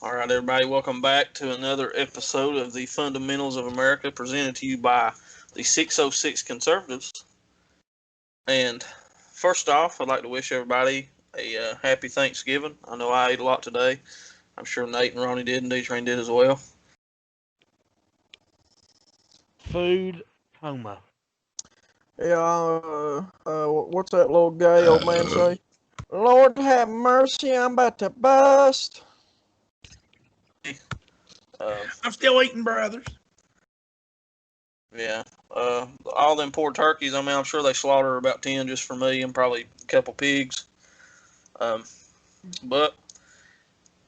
All right, everybody, welcome back to another episode of the Fundamentals of America presented to you by the 606 Conservatives. And first off, I'd like to wish everybody a happy Thanksgiving. I know I ate a lot today. I'm sure Nate and Ronnie did, and D-Train did as well. Food coma. Yeah, what's that little gay old man say? Lord have mercy, I'm about to bust. I'm still eating, brothers. Yeah, all them poor turkeys. I mean, I'm sure they slaughter about 10 just for me and probably a couple pigs. But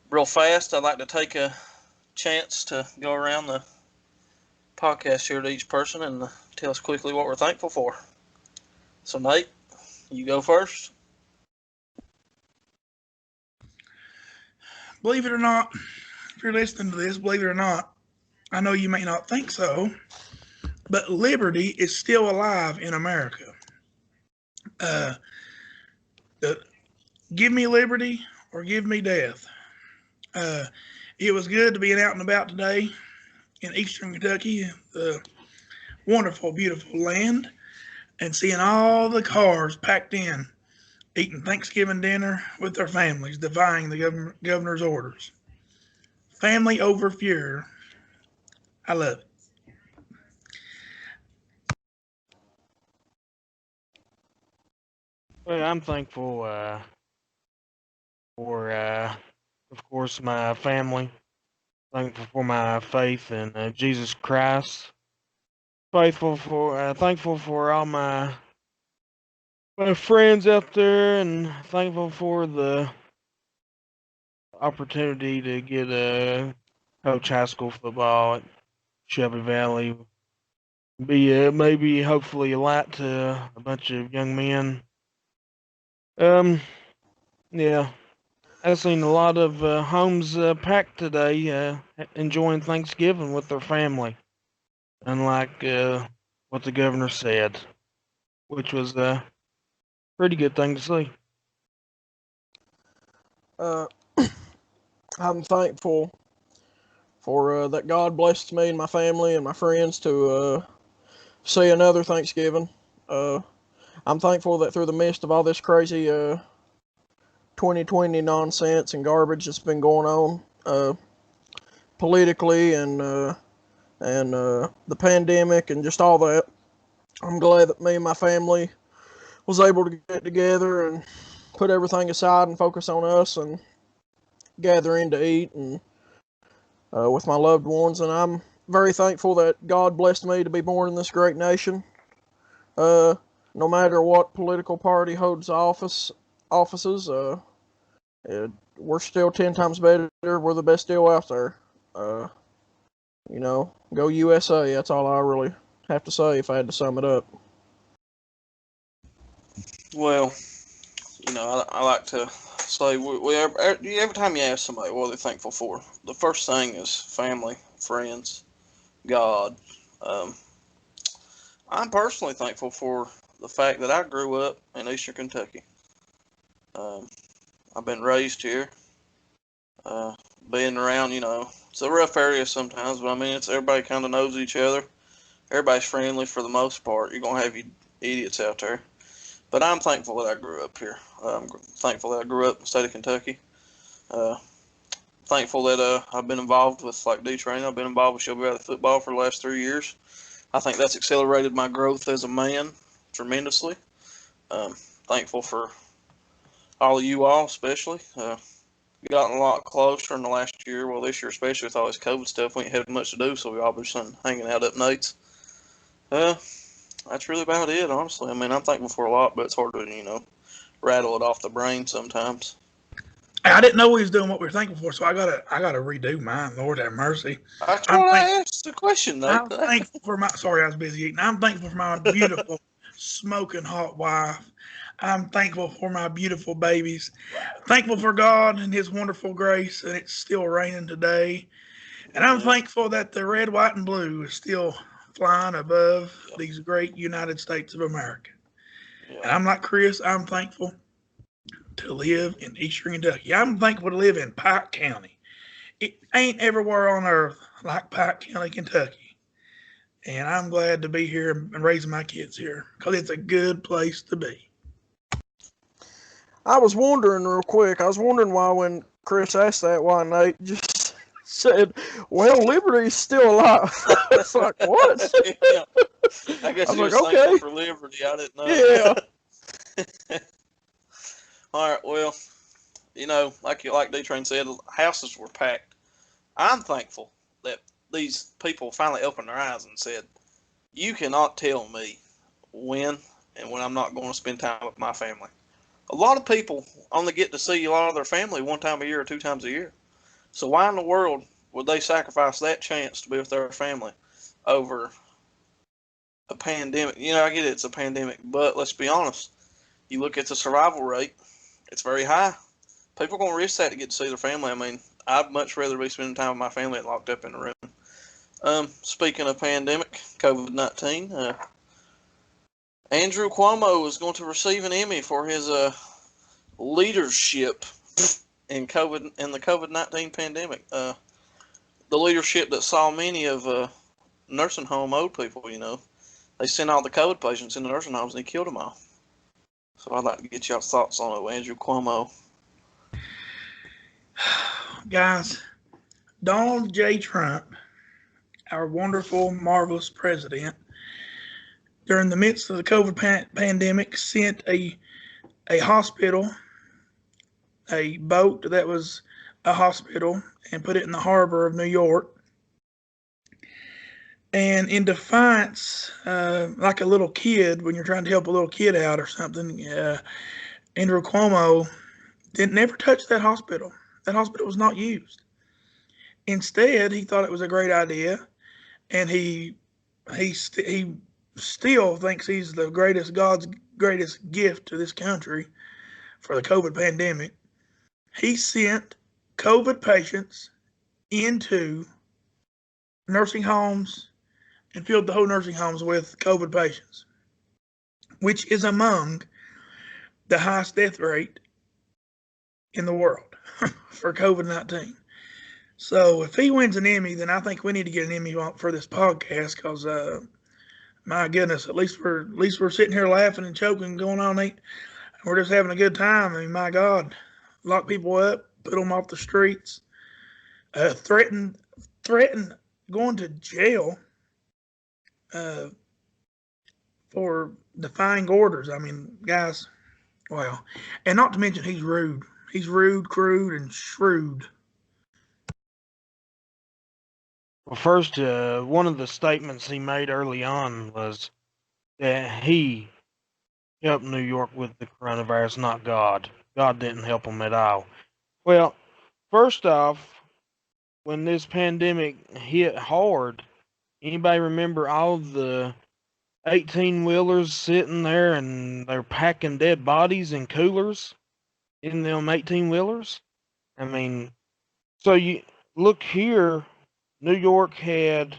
real fast, I'd like to take a chance to go around the podcast here to each person and tell us quickly what we're thankful for. So, Nate, you go first. Believe it or not, if you're listening to this, believe it or not, I know you may not think so, but liberty is still alive in America. Uh, Give me liberty or give me death. Uh, it was good to be out and about today in eastern Kentucky, the wonderful, beautiful land, and seeing all the cars packed in, eating Thanksgiving dinner with their families, defying the governor's orders. Family over fear. I love it. Well, I'm thankful for, of course, my family. Thankful for my faith in Jesus Christ. Thankful for all my friends out there, and thankful for the opportunity to get a coach high school football at Shelby Valley. Be maybe hopefully a light to a bunch of young men. Um, yeah, I've seen a lot of homes packed today, enjoying Thanksgiving with their family, unlike what the governor said, which was a pretty good thing to see. Uh, I'm thankful for that God blessed me and my family and my friends to see another Thanksgiving. Uh, I'm thankful that through the midst of all this crazy 2020 nonsense and garbage that's been going on politically and the pandemic and just all that, I'm glad that me and my family was able to get together and put everything aside and focus on us and gather in to eat and with my loved ones. And I'm very thankful that God blessed me to be born in this great nation. No matter what political party holds offices, we're still 10 times better. We're the best deal out there. Uh, go USA. That's all I really have to say if I had to sum it up. Well, I like to say every time you ask somebody what they're thankful for, the first thing is family, friends, God. Um, I'm personally thankful for the fact that I grew up in Eastern Kentucky. Um, I've been raised here, uh, being around, it's a rough area sometimes, but I mean, it's everybody kind of knows each other. Everybody's friendly for the most part. You're gonna have you idiots out there, but I'm thankful that I grew up here. I'm thankful that I grew up in the state of Kentucky. Uh, Thankful that I've been involved with like D Train. I've been involved with Shelby Valley football for the last 3 years. I think that's accelerated my growth as a man tremendously. Thankful for all of you all, especially. Gotten a lot closer in the last year. Well, this year especially with all this COVID stuff, we ain't had much to do, so we all been hanging out up Nate's. Uh, that's really about it, honestly. I mean, I'm thankful for a lot, but it's hard to, rattle it off the brain sometimes. I didn't know we was doing what we were thankful for, so I gotta redo mine. Lord have mercy. That's I'm what thank, I asked the question, Nate. I'm thankful for my. Sorry, I was busy eating. I'm thankful for my beautiful, smoking hot wife. I'm thankful for my beautiful babies. Thankful for God and His wonderful grace, and it's still raining today. And I'm Yeah, thankful that the red, white, and blue is still flying above yeah, these great United States of America. yeah. And I'm like Chris. I'm thankful to live in Eastern Kentucky. I'm thankful to live in Pike County. it ain't everywhere on earth like Pike County, Kentucky. And I'm glad to be here and raising my kids here because it's a good place to be. I was wondering real quick. I was wondering why when Chris asked that, why Nate just said, "Well, Liberty's still alive." It's like what? Yeah. I guess I was he like, was thankful okay, for liberty. I didn't know. yeah. All right. Well, like D-Train said, houses were packed. I'm thankful that these people finally opened their eyes and said, "You cannot tell me when and when I'm not going to spend time with my family." A lot of people only get to see a lot of their family one time a year or two times a year. So why in the world would they sacrifice that chance to be with their family over a pandemic? I get it's a pandemic, but let's be honest. You look at the survival rate, it's very high. People are going to risk that to get to see their family. I mean, I'd much rather be spending time with my family than locked up in a room. Speaking of pandemic, COVID-19, Andrew Cuomo is going to receive an Emmy for his leadership in the COVID-19 pandemic. The leadership that saw many of nursing home old people. They sent all the COVID patients in the nursing homes and he killed them all. So I'd like to get y'all's thoughts on it, Andrew Cuomo. Guys, Donald J. Trump, our wonderful, marvelous president, during the midst of the COVID pandemic, sent a hospital, a boat that was a hospital, and put it in the harbor of New York. And in defiance, like a little kid, when you're trying to help a little kid out or something, Andrew Cuomo didn't never touch that hospital. That hospital was not used. Instead, he thought it was a great idea, and he still thinks he's the God's greatest gift to this country for the COVID pandemic. He sent COVID patients into nursing homes and filled the whole nursing homes with COVID patients, which is among the highest death rate in the world for COVID-19. So if he wins an Emmy, then I think we need to get an Emmy for this podcast because, my goodness, at least we're sitting here laughing and choking, going on eat. We're just having a good time. I mean, my God, lock people up, put them off the streets, threaten going to jail for defying orders. I mean, guys, wow. And not to mention he's rude. He's rude, crude, and shrewd. Well, first, one of the statements he made early on was that he helped New York with the coronavirus, not God. God didn't help him at all. Well, first off, when this pandemic hit hard, anybody remember all the 18-wheelers sitting there and they're packing dead bodies in coolers in them 18-wheelers? I mean, so you look here, New York had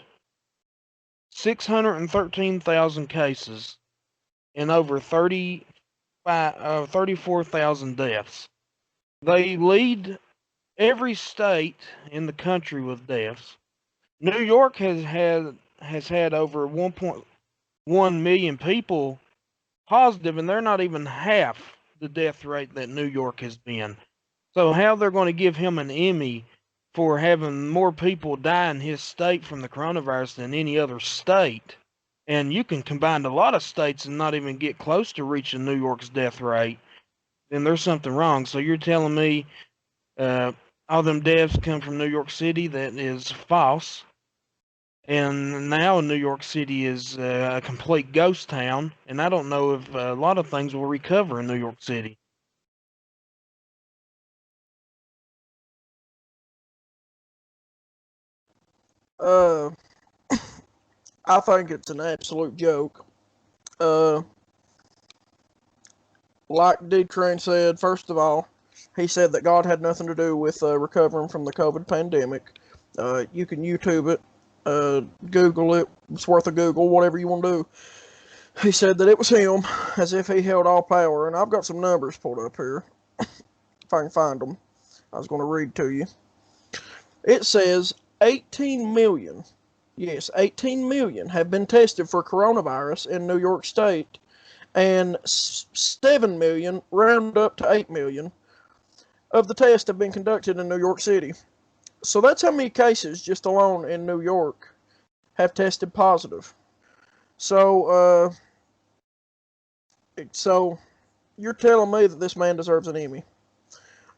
613,000 cases and over 34,000 deaths. They lead every state in the country with deaths. New York has had over 1.1 million people positive, and they're not even half the death rate that New York has been. So how they're going to give him an Emmy for having more people die in his state from the coronavirus than any other state? And you can combine a lot of states and not even get close to reaching New York's death rate. Then there's something wrong. So you're telling me all them deaths come from New York City? That is false. And now New York City is a complete ghost town, and I don't know if a lot of things will recover in New York City. Uh, I think it's an absolute joke. Uh, like D Train said, first of all, he said that God had nothing to do with recovering from the COVID pandemic. You can YouTube it, Google it. It's worth a Google, whatever you want to do. He said that it was him, as if he held all power. And I've got some numbers pulled up here, if I can find them. I was going to read to you. It says 18 million. Yes, 18 million have been tested for coronavirus in New York State, and 7 million, rounded up to 8 million, of the tests have been conducted in New York City. So that's how many cases just alone in New York have tested positive. So, so you're telling me that this man deserves an Emmy?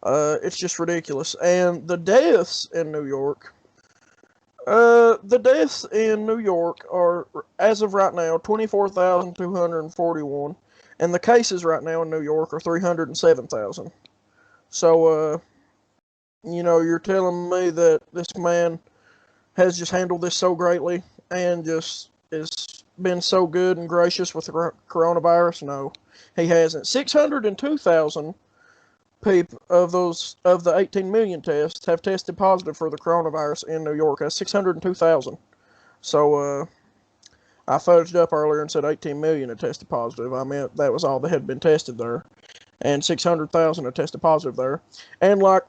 It's just ridiculous. And the deaths in New York, are, as of right now, 24,241, and the cases right now in New York are 307,000. So, you're telling me that this man has just handled this so greatly and just has been so good and gracious with the coronavirus? No, he hasn't. 602,000 people of the 18 million tests have tested positive for the coronavirus in New York. That's 602,000. So I fudged up earlier and said 18 million had tested positive. I meant that was all that had been tested there, and 600,000 had tested positive there. And like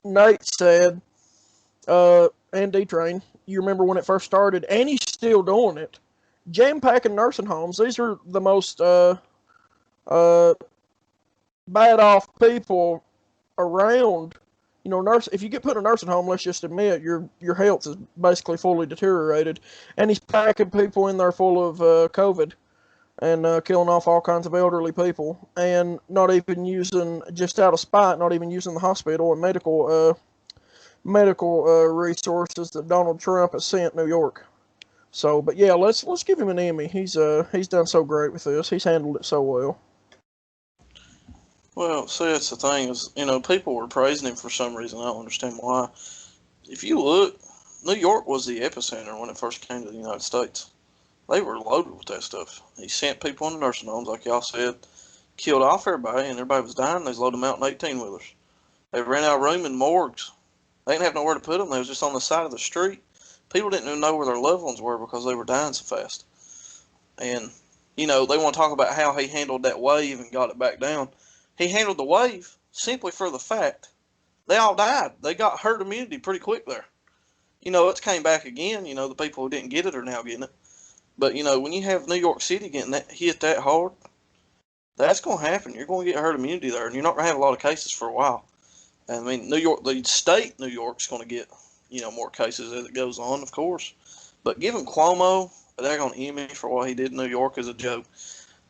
Nate said, and D-Train, you remember when it first started, and he's still doing it. Jam-packing nursing homes. These are the most bad off people around. If you get put in a nursing home, let's just admit your health is basically fully deteriorated, and he's packing people in there full of COVID and killing off all kinds of elderly people, and not even using, just out of spite, not even using the hospital and medical resources that Donald Trump has sent New York. So, but yeah, let's give him an Emmy. He's done so great with this. He's handled it so well. Well, see, that's the thing is, people were praising him for some reason. I don't understand why. If you look, New York was the epicenter when it first came to the United States. They were loaded with that stuff. He sent people into nursing homes, like y'all said, killed off everybody, and everybody was dying. They loaded them out in 18-wheelers. They ran out of room in morgues. They didn't have nowhere to put them. They was just on the side of the street. People didn't even know where their loved ones were because they were dying so fast. And, they want to talk about how he handled that wave and got it back down. He handled the wave simply for the fact they all died. They got herd immunity pretty quick there. It's came back again. The people who didn't get it are now getting it. But, when you have New York City getting that hit that hard, that's going to happen. You're going to get herd immunity there, and you're not going to have a lot of cases for a while. I mean, New York, the state New York's going to get, more cases as it goes on, of course. But giving Cuomo a daggone Emmy for what he did in New York is a joke.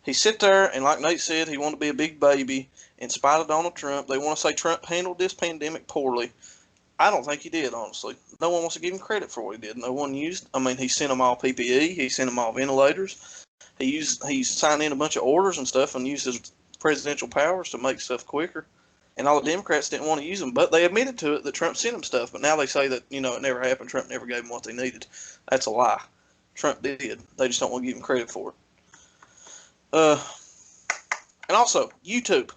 He sit there, and like Nate said, he wanted to be a big baby in spite of Donald Trump. They want to say Trump handled this pandemic poorly. I don't think he did, honestly. No one wants to give him credit for what he did. No one used. I mean, he sent them all PPE. He sent them all ventilators. He signed in a bunch of orders and stuff and used his presidential powers to make stuff quicker. And all the Democrats didn't want to use them, but they admitted to it that Trump sent them stuff. But now they say that, it never happened. Trump never gave them what they needed. That's a lie. Trump did. They just don't want to give him credit for it. And also, YouTube.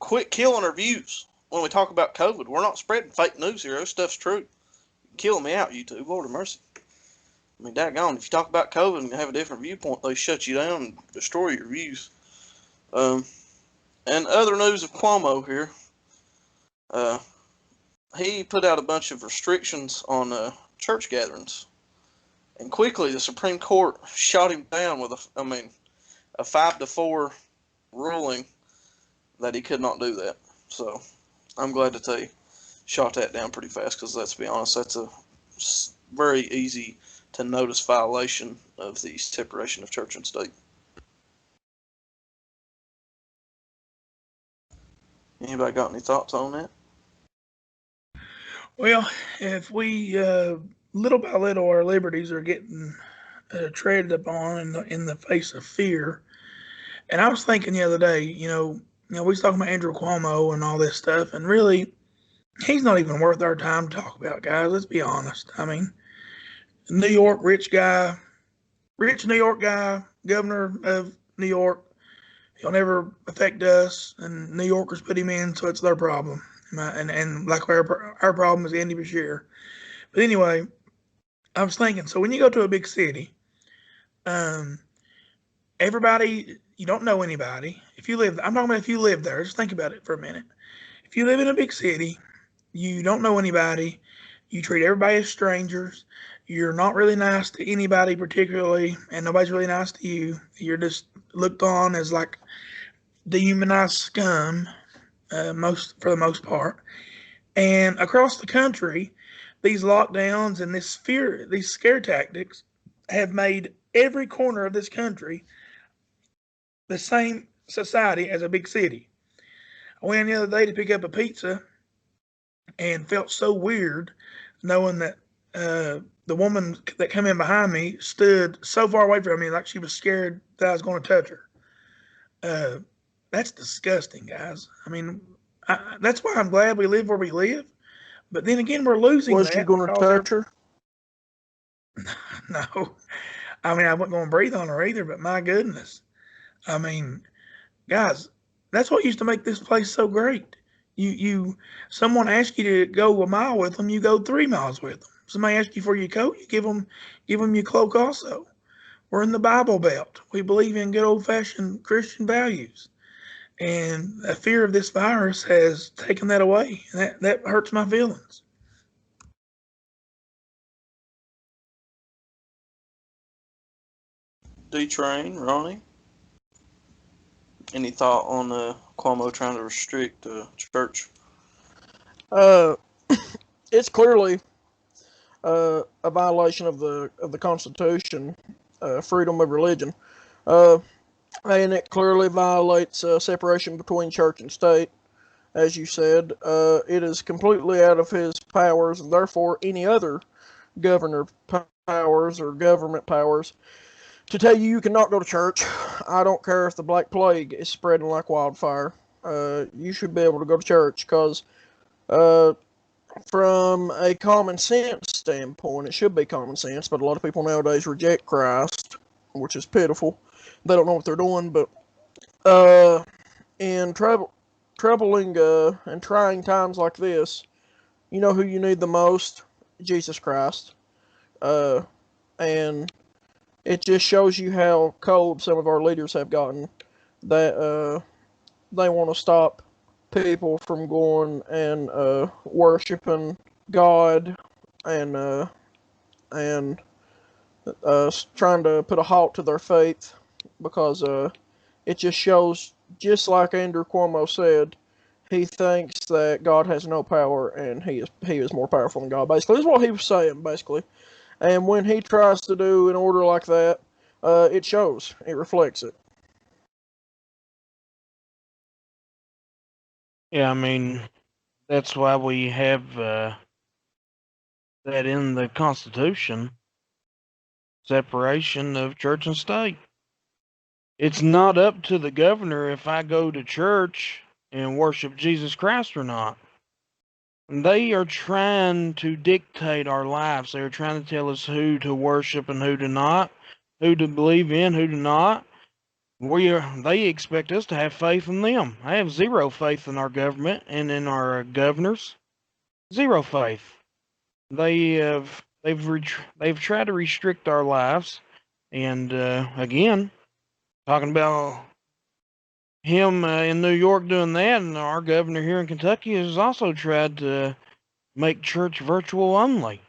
Quit killing our views when we talk about COVID. We're not spreading fake news here. This stuff's true. Killing me out, YouTube. Lord of mercy. I mean, daggone, if you talk about COVID and have a different viewpoint, they shut you down and destroy your views. And other news of Cuomo here. He put out a bunch of restrictions on church gatherings. And quickly, the Supreme Court shot him down with a 5-4 ruling that he could not do that. So, I'm glad to tell you, shot that down pretty fast because, let's be honest, that's a very easy to notice violation of the separation of church and state. Anybody got any thoughts on that? Well, if we little by little our liberties are getting treaded upon in the face of fear, and I was thinking the other day, we was talking about Andrew Cuomo and all this stuff, and really, he's not even worth our time to talk about, guys. Let's be honest. I mean, New York rich New York guy, governor of New York. He'll never affect us, and New Yorkers put him in, so it's their problem. And like our problem is Andy Bashir. But anyway, I was thinking, so when you go to a big city, everybody, you don't know anybody. I'm talking about if you live there, just think about it for a minute. If you live in a big city, you don't know anybody, You treat everybody as strangers. You're not really nice to anybody particularly, and nobody's really nice to you. You're just looked on as like dehumanized scum, most for the most part. And across the country, these lockdowns and these scare tactics have made every corner of this country the same society as a big city. I went in the other day to pick up a pizza and felt so weird knowing that the woman that came in behind me stood so far away from me like she was scared that I was going to touch her. Uh, that's disgusting, guys. I mean, that's why I'm glad we live where we live. But then again, we're losing Was you that going to because touch her? no, I mean, I wasn't going to breathe on her either. But my goodness, I mean, guys, that's what used to make this place so great. Someone asks you to go a mile with them, you go 3 miles with them. Somebody asks you for your coat, you give them your cloak also. We're in the Bible Belt. We believe in good old fashioned Christian values. And the fear of this virus has taken that away. And that hurts my feelings. D-Train, Ronnie, any thought on Cuomo trying to restrict church? Uh, it's clearly a violation of the Constitution, freedom of religion, uh, and it clearly violates separation between church and state. As you said, it is completely out of his powers, and therefore any other governor powers or government powers to tell you you cannot go to church. I don't care if the Black Plague is spreading like wildfire. You should be able to go to church because uh, from a common sense standpoint, it should be common sense, but a lot of people nowadays reject Christ, which is pitiful. They don't know what they're doing, but in troubling and trying times like this, you know who you need the most? Jesus Christ. Uh, and it just shows you how cold some of our leaders have gotten, that they want to stop people from going and worshiping God and and trying to put a halt to their faith because it just shows, just like Andrew Cuomo said, he thinks that God has no power and he is more powerful than God. Basically, this is what he was saying. Basically, and when he tries to do an order like that, it shows. It reflects it. Yeah, I mean, that's why we have that in the Constitution, separation of church and state. It's not up to the governor if I go to church and worship Jesus Christ or not. They are trying to dictate our lives. They are trying to tell us who to worship and who to not, who to believe in, who to not. They expect us to have faith in them. I have zero faith in our government and in our governors. Zero faith. They've tried to restrict our lives, and again, talking about him in New York doing that, and our governor here in Kentucky has also tried to make church virtual only.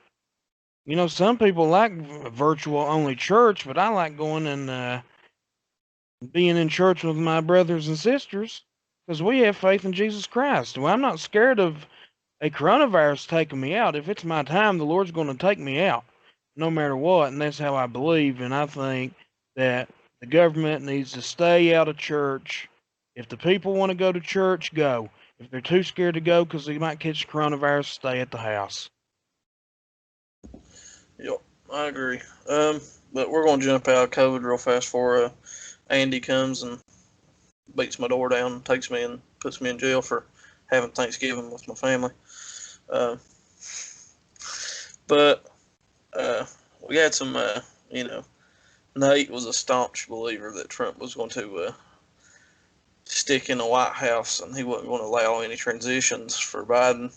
You know, some people like virtual only church, but I like going and being in church with my brothers and sisters because we have faith in Jesus Christ. Well, I'm not scared of a coronavirus taking me out. If it's my time, the Lord's going to take me out no matter what. And that's how I believe. And I think that the government needs to stay out of church. If the people want to go to church, go. If they're too scared to go because they might catch coronavirus, stay at the house. Yep, I agree. But we're going to jump out of COVID real fast before Andy comes and beats my door down, takes me and puts me in jail for having Thanksgiving with my family. Uh, but we had some, you know, Nate was a staunch believer that Trump was going to stick in the White House and he wasn't going to allow any transitions for Biden.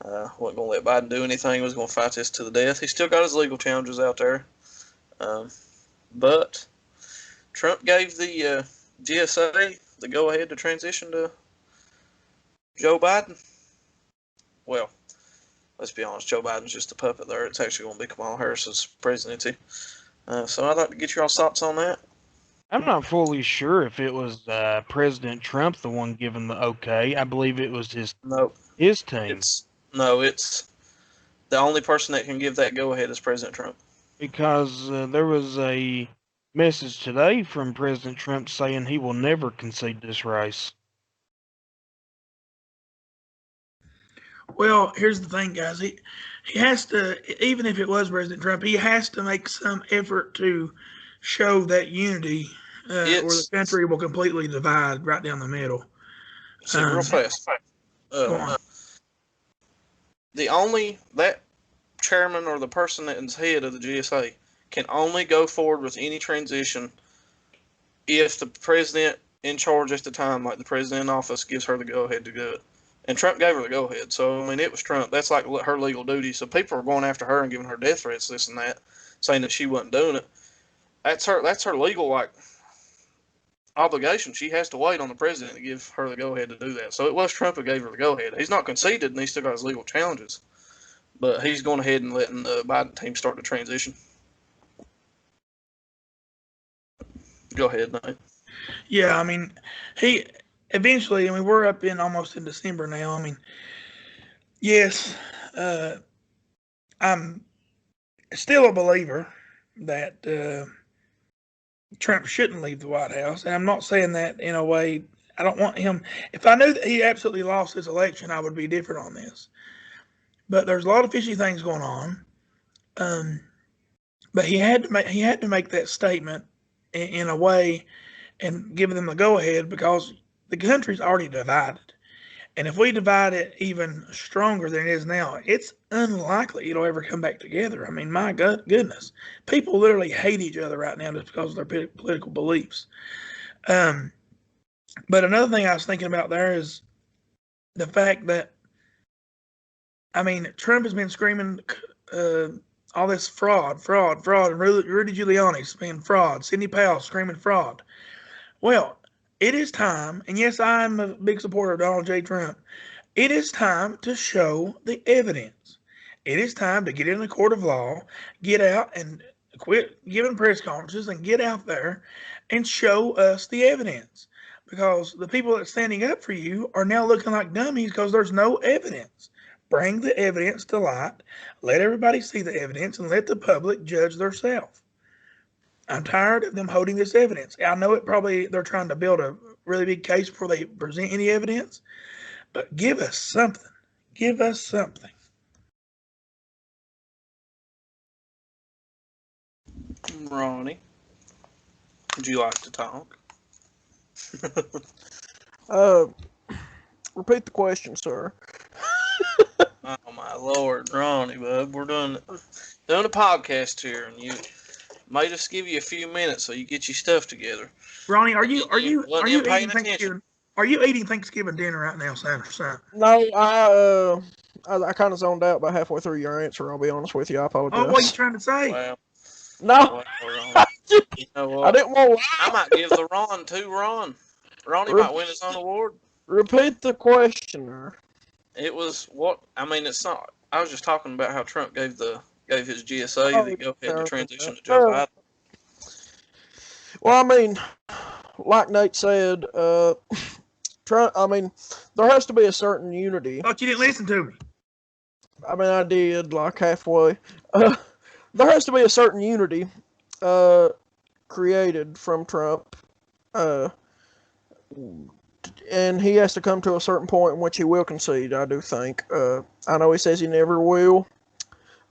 Wasn't going to let Biden do anything. He was going to fight this to the death. He still got his legal challenges out there. But Trump gave the GSA the go-ahead to transition to Joe Biden. Well, let's be honest, Joe Biden's just a puppet there. It's actually going to be Kamala Harris's presidency. So I'd like to get your thoughts on that. I'm not fully sure if it was President Trump the one giving the okay. I believe it was No, his team. it's the only person that can give that go ahead is President Trump. Because there was a message today from President Trump saying he will never concede this race. Well, here's the thing, guys. He has to, even if it was President Trump, he has to make some effort to show that unity, or the country will completely divide right down the middle. See, real fast. Go on. That chairman or the person that is head of the GSA can only go forward with any transition if the president in charge at the time, like the president in office, gives her the go-ahead to do it. And Trump gave her the go-ahead. So, I mean, it was Trump. That's like her legal duty. So people are going after her and giving her death threats, this and that, saying that she wasn't doing it. That's her legal, like, obligation. She has to wait on the president to give her the go-ahead to do that. So it was Trump who gave her the go-ahead. He's not conceded, and he's still got his legal challenges. But he's going ahead and letting the Biden team start the transition. Go ahead, Nate. Yeah, I mean, he eventually, I mean, we're up in almost in December now. I mean, yes, I'm still a believer that Trump shouldn't leave the White House. And I'm not saying that in a way, I don't want him. If I knew that he absolutely lost his election, I would be different on this. But there's a lot of fishy things going on. But he had to make that statement in a way and give them the go ahead, because the country's already divided. And if we divide it even stronger than it is now, it's unlikely it'll ever come back together. I mean, my goodness, people literally hate each other right now just because of their political beliefs. But another thing I was thinking about there is the fact that, I mean, Trump has been screaming all this fraud, and Rudy Giuliani's being fraud, Sidney Powell screaming fraud. Well, it is time, and yes, I'm a big supporter of Donald J. Trump. It is time to show the evidence. It is time to get in the court of law, get out and quit giving press conferences, and get out there and show us the evidence. Because the people that's standing up for you are now looking like dummies because there's no evidence. Bring the evidence to light, let everybody see the evidence, and let the public judge themselves. I'm tired of them holding this evidence. I know they're trying to build a really big case before they present any evidence, but give us something. Give us something. Ronnie, would you like to talk? Repeat the question, sir. Oh my Lord, Ronnie, bub, we're doing a podcast here, and you might just give you a few minutes so you get your stuff together. Ronnie, are you eating paying Thanksgiving? Are you eating Thanksgiving dinner right now, son? No, I kind of zoned out about halfway through your answer. I'll be honest with you. I apologize. Oh, what are you trying to say? Well, no, you know what? I didn't want to. I might give the Ron to Ron. Ronnie might win his own award. Repeat the questioner. It was what I mean. It's not. I was just talking about how Trump gave his GSA the go ahead to transition to Joe Biden. Well, I mean, like Nate said, Trump. I mean, there has to be a certain unity. Thought you didn't listen to me. I mean, I did like halfway. There has to be a certain unity created from Trump, and he has to come to a certain point in which he will concede, I do think. I know he says he never will,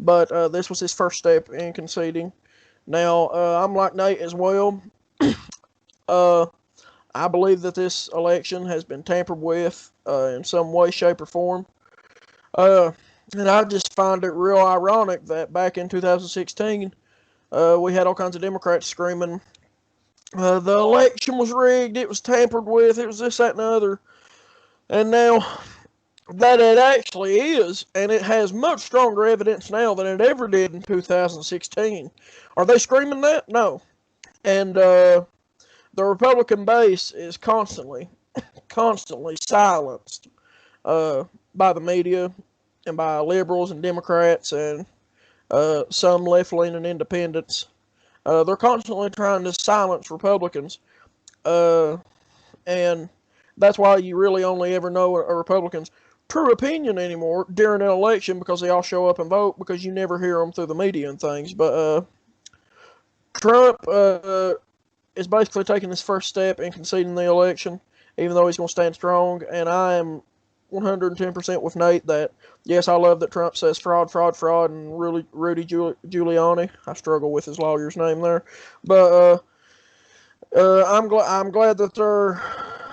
but this was his first step in conceding. Now, I'm like Nate as well. I believe that this election has been tampered with in some way, shape, or form. And I just find it real ironic that back in 2016, we had all kinds of Democrats screaming, the election was rigged, it was tampered with, it was this, that, and the other. And now that it actually is, and it has much stronger evidence now than it ever did in 2016. Are they screaming that? No. And the Republican base is constantly silenced by the media and by liberals and Democrats and some left-leaning independents. They're constantly trying to silence Republicans, and that's why you really only ever know a Republican's true opinion anymore during an election, because they all show up and vote, because you never hear them through the media and things. But Trump is basically taking this first step in conceding the election, even though he's going to stand strong. And I am 110% with Nate that, yes, I love that Trump says fraud, fraud, fraud, and Rudy Giuliani. I struggle with his lawyer's name there. But I'm glad that they're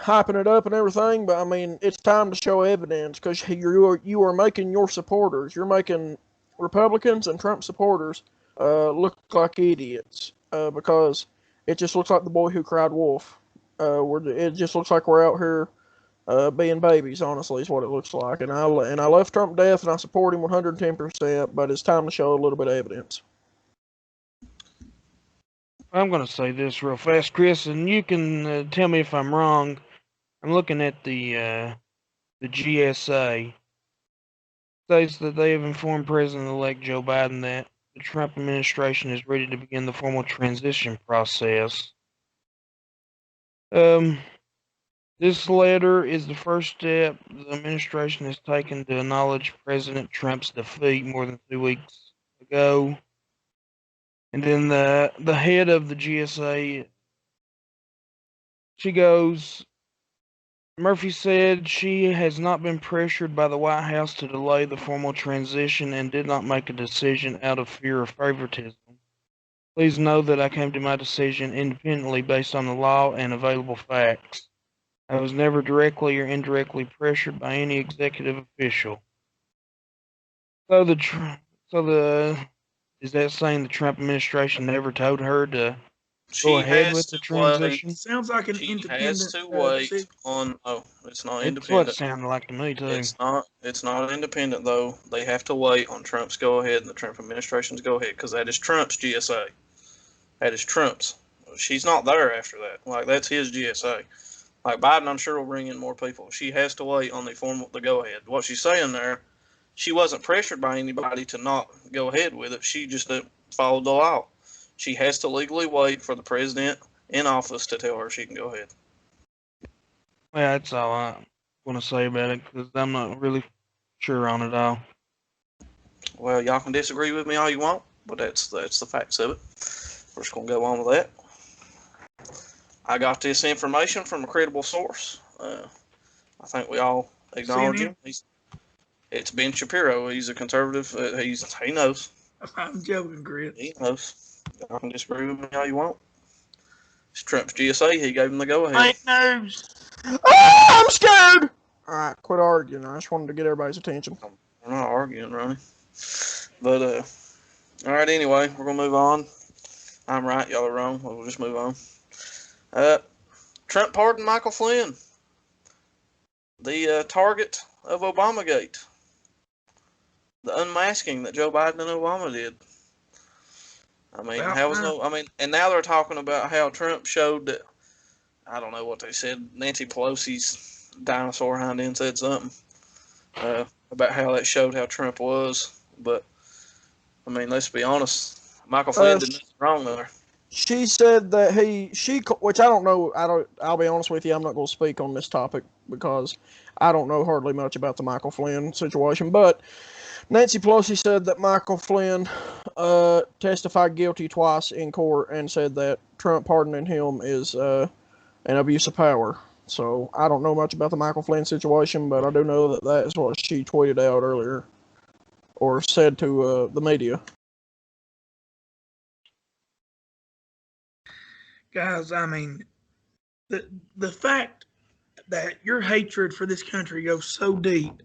hyping it up and everything. But I mean, it's time to show evidence, because you are making your supporters, you're making Republicans and Trump supporters look like idiots, because it just looks like the boy who cried wolf. It just looks like we're out here being babies. Honestly, is what it looks like. And I love Trump to death, and I support him 110%. But it's time to show a little bit of evidence. I'm going to say this real fast, Chris, and you can tell me if I'm wrong. I'm looking at the GSA. It states that they have informed President-elect Joe Biden that the Trump administration is ready to begin the formal transition process. This letter is the first step the administration has taken to acknowledge President Trump's defeat more than 2 weeks ago. And then the head of the GSA, she goes, Murphy said she has not been pressured by the White House to delay the formal transition and did not make a decision out of fear of favoritism. Please know that I came to my decision independently based on the law and available facts. I was never directly or indirectly pressured by any executive official. So is that saying the Trump administration never told her to go ahead with the transition? Sounds like an She independent has to wait decision. on. Oh, it's not It's what it independent. sounded like to me too. It's not. It's not independent though. They have to wait on Trump's go ahead and the Trump administration's go ahead, because that is Trump's GSA. That is Trump's. She's not there after that. Like, that's his GSA. Like, Biden, I'm sure will bring in more people. She has to wait on the go ahead. What she's saying there, she wasn't pressured by anybody to not go ahead with it. She just followed the law. She has to legally wait for the president in office to tell her she can go ahead. Yeah, that's all I want to say about it, because I'm not really sure on it all. Well, y'all can disagree with me all you want, but that's the facts of it. We're just gonna go on with that. I got this information from a credible source. I think we all acknowledge him. It's Ben Shapiro. He's a conservative. He knows. I'm joking, Chris. He knows. Y'all can disagree with me all you want. It's Trump's GSA. He gave him the go ahead. Fake news. Ah, I'm scared. All right, quit arguing. I just wanted to get everybody's attention. We're not arguing, Ronnie. But all right. Anyway, we're gonna move on. I'm right. Y'all are wrong. We'll just move on. Trump pardoned Michael Flynn, the target of Obamagate, the unmasking that Joe Biden and Obama did. I mean, and now they're talking about how Trump showed that, I don't know what they said, Nancy Pelosi's dinosaur hind end said something about how that showed how Trump was. But, I mean, let's be honest, Michael Flynn did nothing wrong there. She said that which I don't know. I'll be honest with you. I'm not going to speak on this topic because I don't know hardly much about the Michael Flynn situation. But Nancy Pelosi said that Michael Flynn testified guilty twice in court and said that Trump pardoning him is an abuse of power. So I don't know much about the Michael Flynn situation, but I do know that that is what she tweeted out earlier or said to the media. Guys, I mean, the fact that your hatred for this country goes so deep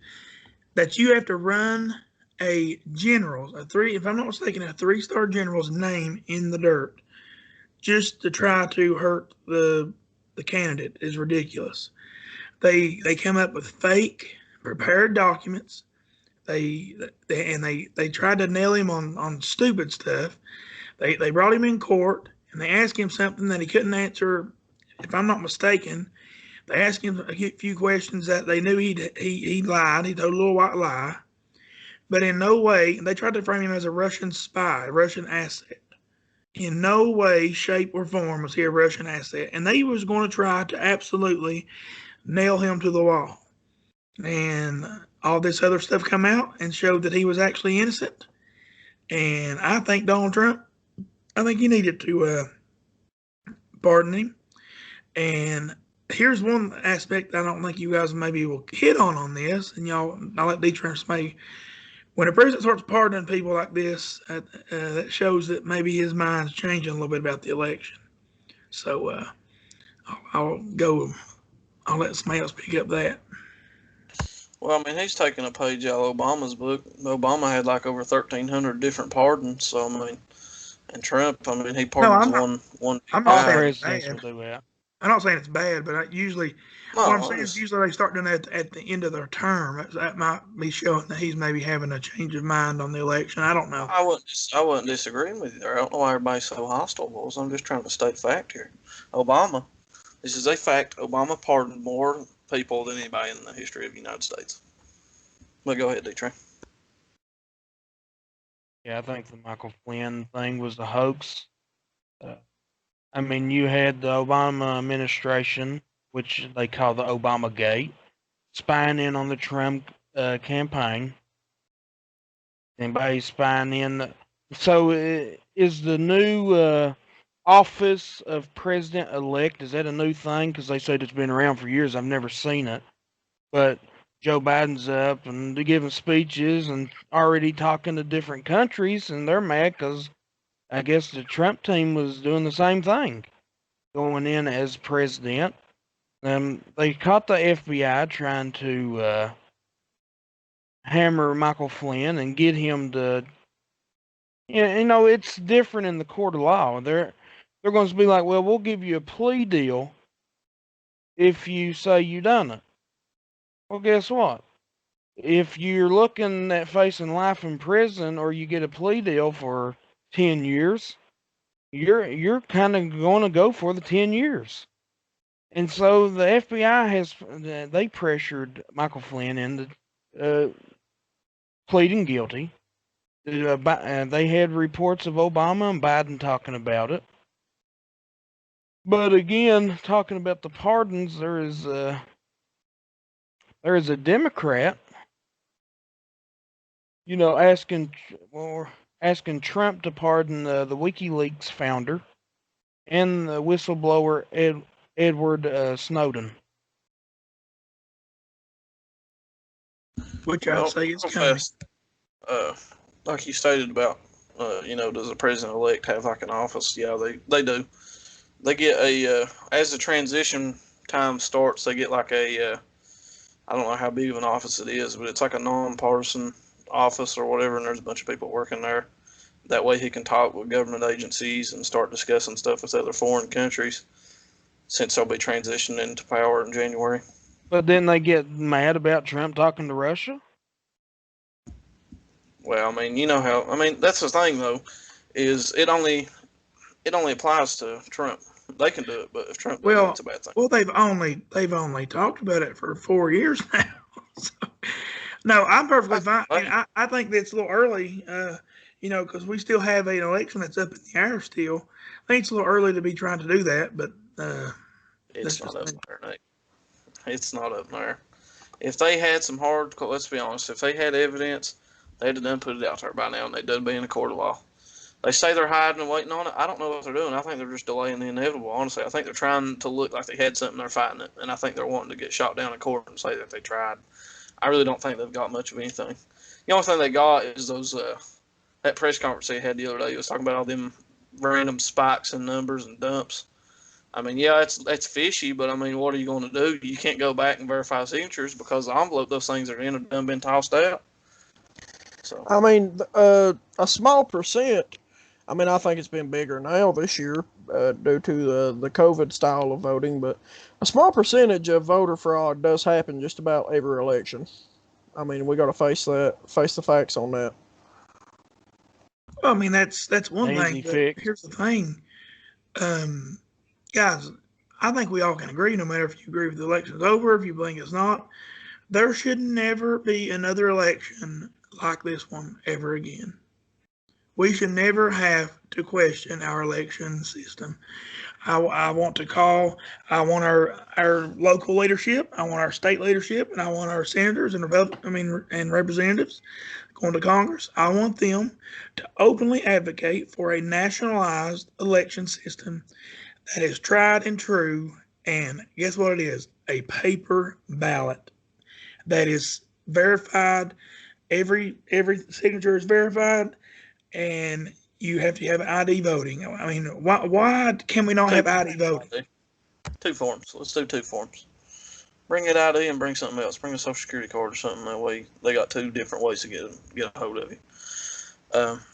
that you have to run a general's, if I'm not mistaken, a 3-star general's name in the dirt just to try to hurt the candidate is ridiculous. They come up with fake prepared documents. They tried to nail him on stupid stuff. They brought him in court and they asked him something that he couldn't answer. If I'm not mistaken, they asked him a few questions that they knew he lied. He told a little white lie. but in no way, they tried to frame him as a Russian spy, a Russian asset. In no way, shape, or form was he a Russian asset, and they was going to try to absolutely nail him to the wall. And all this other stuff come out and showed that he was actually innocent. And I think Donald Trump, I think he needed to pardon him. And here's one aspect I don't think you guys maybe will hit on this, and y'all, I'll let D-Trans maybe. When a president starts pardoning people like this, that shows that maybe his mind's changing a little bit about the election. So I'll go. I'll let somebody else pick up that. Well, I mean, he's taking a page out of Obama's book. Obama had like over 1,300 different pardons. So I mean, and Trump, I mean, he No, pardons I'm not. one I'm A not lot of saying guy. it's presidents will bad. do that. I'm not saying it's bad, but usually, what I'm No, saying is usually they start doing that at the end of their term. That might be showing that he's maybe having a change of mind on the election. I don't know. I wasn't disagreeing with you there. I don't know why everybody's so hostile, boys. I'm just trying to state fact here. Obama, this is a fact. Obama pardoned more people than anybody in the history of the United States. But go ahead, D-Train. Yeah, I think the Michael Flynn thing was a hoax. Uh, I mean, you had the Obama administration, which they call the Obama Gate, spying in on the Trump campaign. Anybody spying in? So, is the new office of president elect, is that a new thing? Because they said it's been around for years. I've never seen it. But Joe Biden's up and they're giving speeches and already talking to different countries, and they're mad because I guess the Trump team was doing the same thing, going in as president. They caught the FBI trying to hammer Michael Flynn and get him to. It's different in the court of law. They're going to be like, well, we'll give you a plea deal if you say you done it. Well, guess what? If you're looking at facing life in prison or you get a plea deal for 10 years, you're kind of going to go for the 10 years. And so the FBI they pressured Michael Flynn into uh, pleading guilty. They had reports of Obama and Biden talking about it. But again, talking about the pardons, there is a Democrat, asking asking Trump to pardon the WikiLeaks founder and the whistleblower Edward Snowden. Which I'd Well, say is real coming. fast, uh, like you stated about, does the president elect have like an office? Yeah, they do. They get as the transition time starts, they get like I don't know how big of an office it is, but it's like a nonpartisan office or whatever, and there's a bunch of people working there. That way he can talk with government agencies and start discussing stuff with other foreign countries since they'll be transitioning into power in January. But then they get mad about Trump talking to Russia. Well, I mean, you know how. I mean, that's the thing though, is it only applies to Trump. They can do it, but if Trump does it, Well, it's a bad thing. they've only talked about it for 4 years now. So, no, I'm perfectly fine. And Hey, I think that's a little early, because we still have an election that's up in the air still. I think it's a little early to be trying to do that, but that's it's not just up me. there, Nate. It's not up there. If they had some hard, let's be honest, if they had evidence, they'd have done put it out there by now, and they'd done be in a court of law. They say they're hiding and waiting on it. I don't know what they're doing. I think they're just delaying the inevitable. Honestly, I think they're trying to look like they had something. They're fighting it, and I think they're wanting to get shot down in court and say that they tried. I really don't think they've got much of anything. The only thing they got is those that press conference they had the other day. It was talking about all them random spikes in numbers and dumps. I mean, yeah, that's fishy, but I mean, what are you going to do? You can't go back and verify signatures because the envelope those things are in have done been tossed out. So, I mean, a small percent. I mean, I think it's been bigger now this year due to the COVID style of voting, but a small percentage of voter fraud does happen just about every election. I mean, we got to face the facts on that. Well, I mean, that's An one thing, easy but fix. here's the thing, um, guys. I think we all can agree, no matter if you agree with the election's over, if you think it's not, there should never be another election like this one ever again. We should never have to question our election system. I want to call. I want our local leadership. I want our state leadership, and I want our senators and and representatives going to Congress. I want them to openly advocate for a nationalized election system that is tried and true. And guess what it is? A paper ballot that is verified. Every signature is verified, and you have to have ID voting. I mean, why can we not Two, have ID voting? two forms. Let's do two forms. Bring that ID and bring something else. Bring a social security card or something. That way, they got two different ways to get a hold of you.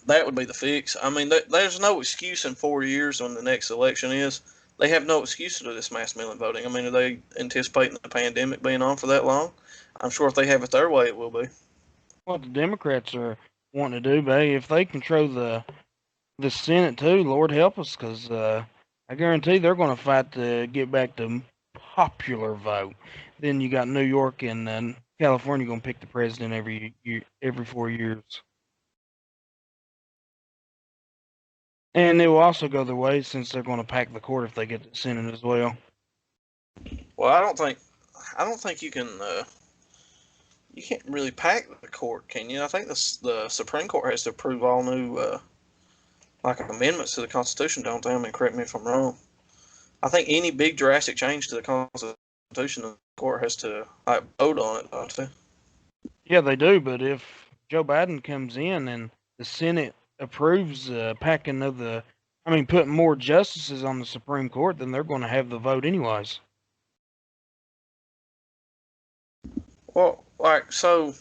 That would be the fix. I mean, there's no excuse in 4 years when the next election is. They have no excuse to do this mass mail-in voting. I mean, are they anticipating the pandemic being on for that long? I'm sure if they have it their way, it will be. What the Democrats are wanting to do, babe, if they control the Senate too, Lord help us, because I guarantee they're going to fight to get back to popular vote. Then you got New York and California going to pick the president every year, every 4 years. And it will also go their way since they're going to pack the court if they get the Senate as well. Well, I don't think you can. You can't really pack the court, can you? I think the Supreme Court has to approve all new like amendments to the Constitution, don't they? I mean, correct me if I'm wrong. I think any big drastic change to the Constitution, the court has to like vote on it, don't they? Yeah, they do, but if Joe Biden comes in and the Senate approves packing of putting more justices on the Supreme Court, then they're going to have the vote anyways. Well, like so.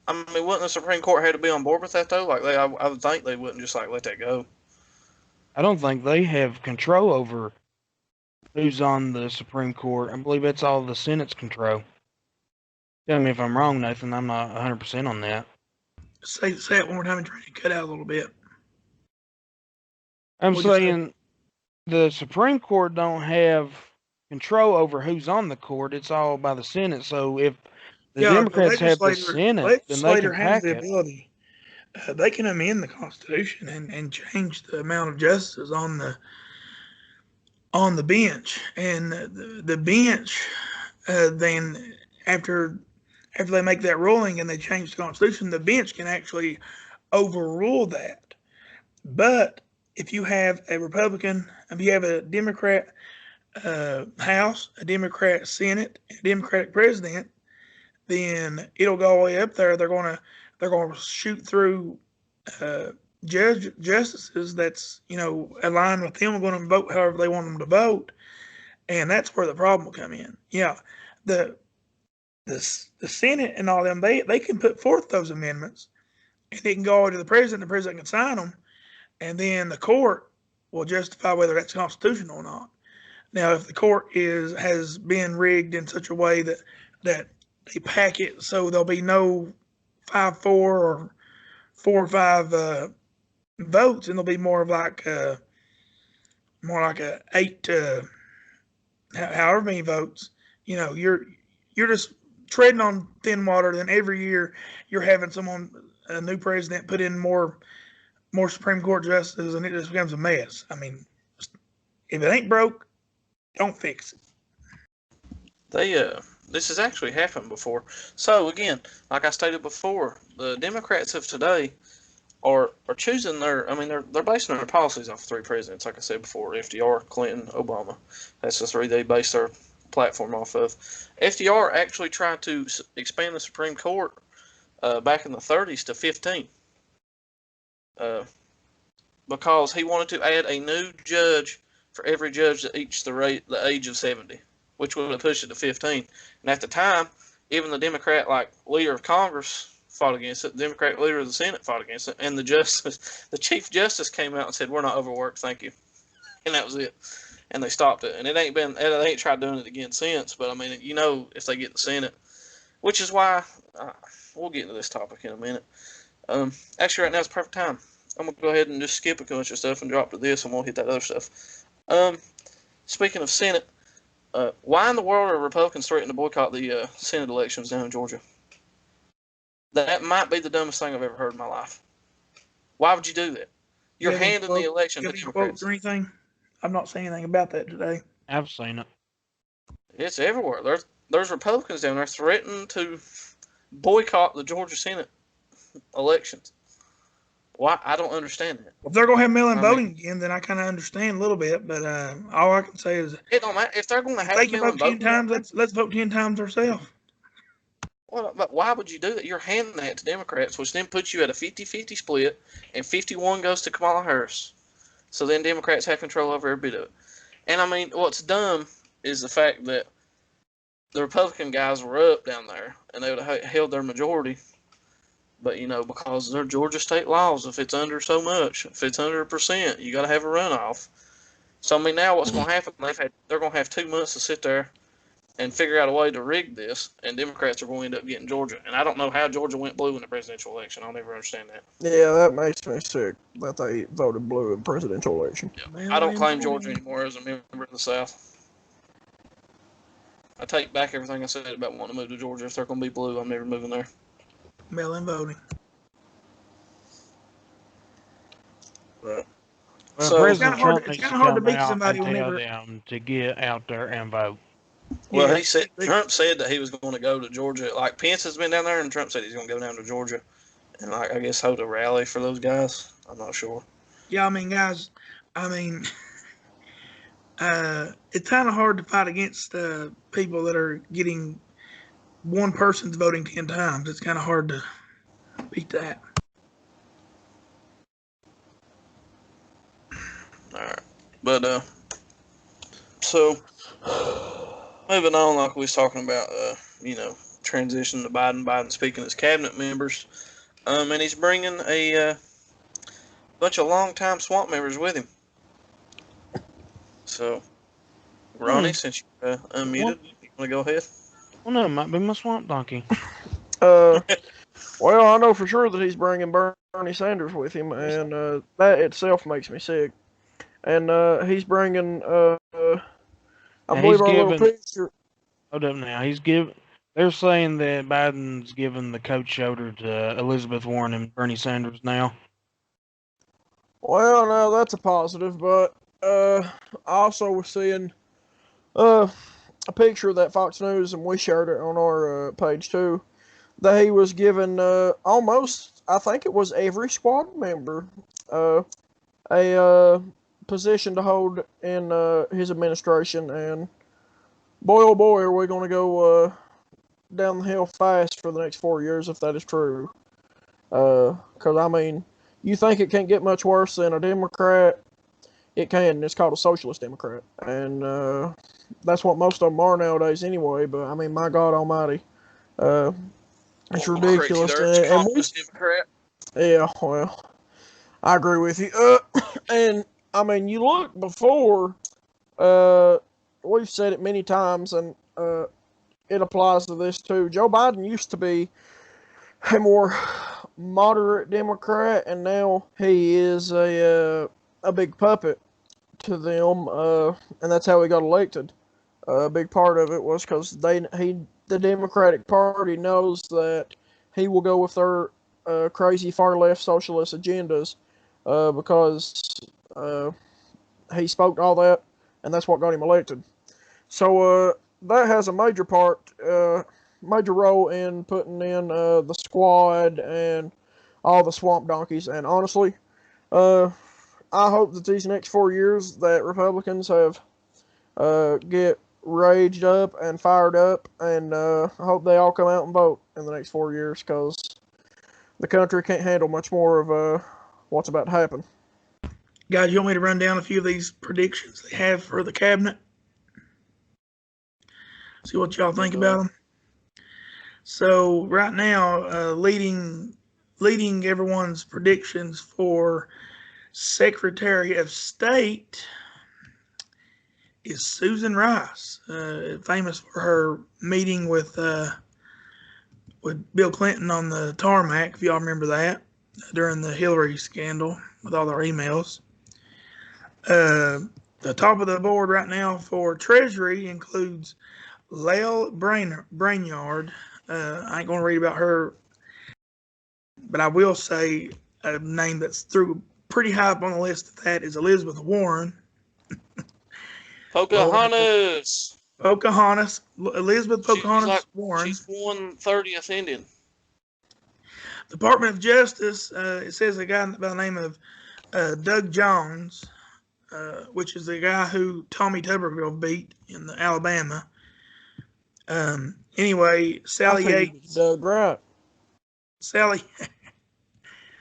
I mean, wouldn't the Supreme Court have to be on board with that though? Like, I would think they wouldn't just like let that go. I don't think they have control over who's on the Supreme Court. I believe that's all the Senate's control. Tell me if I'm wrong, Nathan. I'm not 100% on that. Say it one more time and try to cut out a little bit. I'm What'd you say? saying the Supreme Court don't have control over who's on the court. It's all by the Senate. So if the Yeah, Democrats have the Senate, then they can has pack the it. ability. They can amend the Constitution and change the amount of justices on the bench, and the bench then after they make that ruling and they change the Constitution, the bench can actually overrule that. But if you have a Republican, if you have a Democrat House, a Democrat Senate, a Democratic president, then it'll go all the way up there. They're gonna shoot through justices that's aligned with them, going to vote however they want them to vote, and that's where the problem will come in. Yeah, the the Senate and all them, they can put forth those amendments, and it can go over to the president. The president can sign them, and then the court will justify whether that's constitutional or not. Now, if the court has been rigged in such a way that they pack it so there'll be no 5-4 or 4-5 votes, and there'll be more like a 8 to however many votes. You're just treading on thin water. Then every year you're having a new president, put in more Supreme Court justices, and it just becomes a mess. I mean, if it ain't broke, don't fix it. This has actually happened before. So again, like I stated before, the Democrats of today are choosing they're basing their policies off three presidents, like I said before: FDR, Clinton, Obama. That's the three they base their platform off of. FDR actually tried to expand the Supreme Court back in the 30s to 15 because he wanted to add a new judge for every judge that reached the age of 70, which would have pushed it to 15. And at the time, even the Democrat leader of Congress fought against it. The Democratic leader of the Senate fought against it, and the Chief Justice came out and said, "We're not overworked, thank you," and that was it. And they stopped it. And they ain't tried doing it again since. But I mean, if they get the Senate, which is why we'll get into this topic in a minute. Actually, right now is the perfect time. I'm gonna go ahead and just skip a bunch of stuff and drop to this, and we'll hit that other stuff. Speaking of Senate, why in the world are Republicans threatening to boycott the Senate elections down in Georgia? That might be the dumbest thing I've ever heard in my life. Why would you do that? You You're have any handing the quotes? election You to have any quotes Democrats. or anything? I've not seen anything about that today. I've seen it. It's everywhere. There's Republicans down there threatening to boycott the Georgia Senate elections. Why? I don't understand that. If they're going to have mail-in I mean, voting again, then I kind of understand a little bit. But all I can say is, it don't matter if they're going to if they have can mail-in vote 10 voting down times, there. let's vote 10 times ourselves. Well, but why would you do that? You're handing that to Democrats, which then puts you at a 50-50 split, and 51 goes to Kamala Harris. So then Democrats have control over every bit of it. And I mean, what's dumb is the fact that the Republican guys were up down there, and they would have held their majority. But, because they're Georgia state laws, if it's under so much, if it's under 1%, you got to have a runoff. So, I mean, now what's going to happen, they're going to have 2 months to sit there and figure out a way to rig this, and Democrats are going to end up getting Georgia. And I don't know how Georgia went blue in the presidential election. I'll never understand that. Yeah, that makes me sick that they voted blue in the presidential election. I don't claim Georgia anymore as a member of the South. I take back everything I said about wanting to move to Georgia. If they're going to be blue, I'm never moving there. Mail-in voting. Right. Well, So, President Trump it's needs to kinda hard to come beat out somebody and tell whenever- them to get out there and vote. well, Yeah, he said Trump said that he was going to go to Georgia. Like Pence has been down there, and Trump said he's going to go down to Georgia, and I guess hold a rally for those guys. I'm not sure. Yeah, I mean, guys, it's kind of hard to fight against people that are getting one person's voting 10 times. It's kind of hard to beat that. All right, but so moving on, like we was talking about, transition to Biden speaking as cabinet members, and he's bringing a bunch of longtime swamp members with him. So, Ronnie, since you unmuted, you want to go ahead? Well, no, it might be my swamp donkey. Well, I know for sure that he's bringing Bernie Sanders with him, and that itself makes me sick. And he's bringing, I Now, believe he's our little given- picture. Hold up now. They're saying that Biden's giving the coach shoulder to Elizabeth Warren and Bernie Sanders now. Well, no, that's a positive, but I also was seeing a picture that Fox News, and we shared it on our page too, that he was given almost, I think it was every squad member, a position to hold in his administration, and boy, oh boy, are we going to go down the hill fast for the next 4 years if that is true. Because, I mean, you think it can't get much worse than a Democrat? It can. It's called a socialist Democrat. And that's what most of them are nowadays anyway. But, I mean, my God almighty. It's ridiculous. Democrat. Yeah, well, I agree with you. And, I mean, you look before, we've said it many times, and it applies to this too. Joe Biden used to be a more moderate Democrat, and now he is a big puppet to them, and that's how he got elected. A big part of it was because the Democratic Party knows that he will go with their crazy far left socialist agendas, because he spoke all that, and that's what got him elected. So that has a major role in putting in the squad and all the swamp donkeys. And honestly, I hope that these next 4 years that Republicans have get raged up and fired up, and I hope they all come out and vote in the next 4 years, because the country can't handle much more of what's about to happen. Guys, you want me to run down a few of these predictions they have for the cabinet? See what y'all think about them. So right now, leading everyone's predictions for Secretary of State is Susan Rice, famous for her meeting with Bill Clinton on the tarmac, if y'all remember that, during the Hillary scandal with all their emails. The top of the board right now for Treasury includes Lael Brainard. I ain't going to read about her But I will say a name that's through pretty high up on the list of that is Elizabeth Warren. Pocahontas. Pocahontas, Elizabeth She's like Pocahontas Warren. she's 1/30th Indian. Department of Justice. It says a guy by the name of Doug Jones, which is the guy who Tommy Tuberville beat in the Alabama. Anyway, Sally Yates. Doug Right. Sally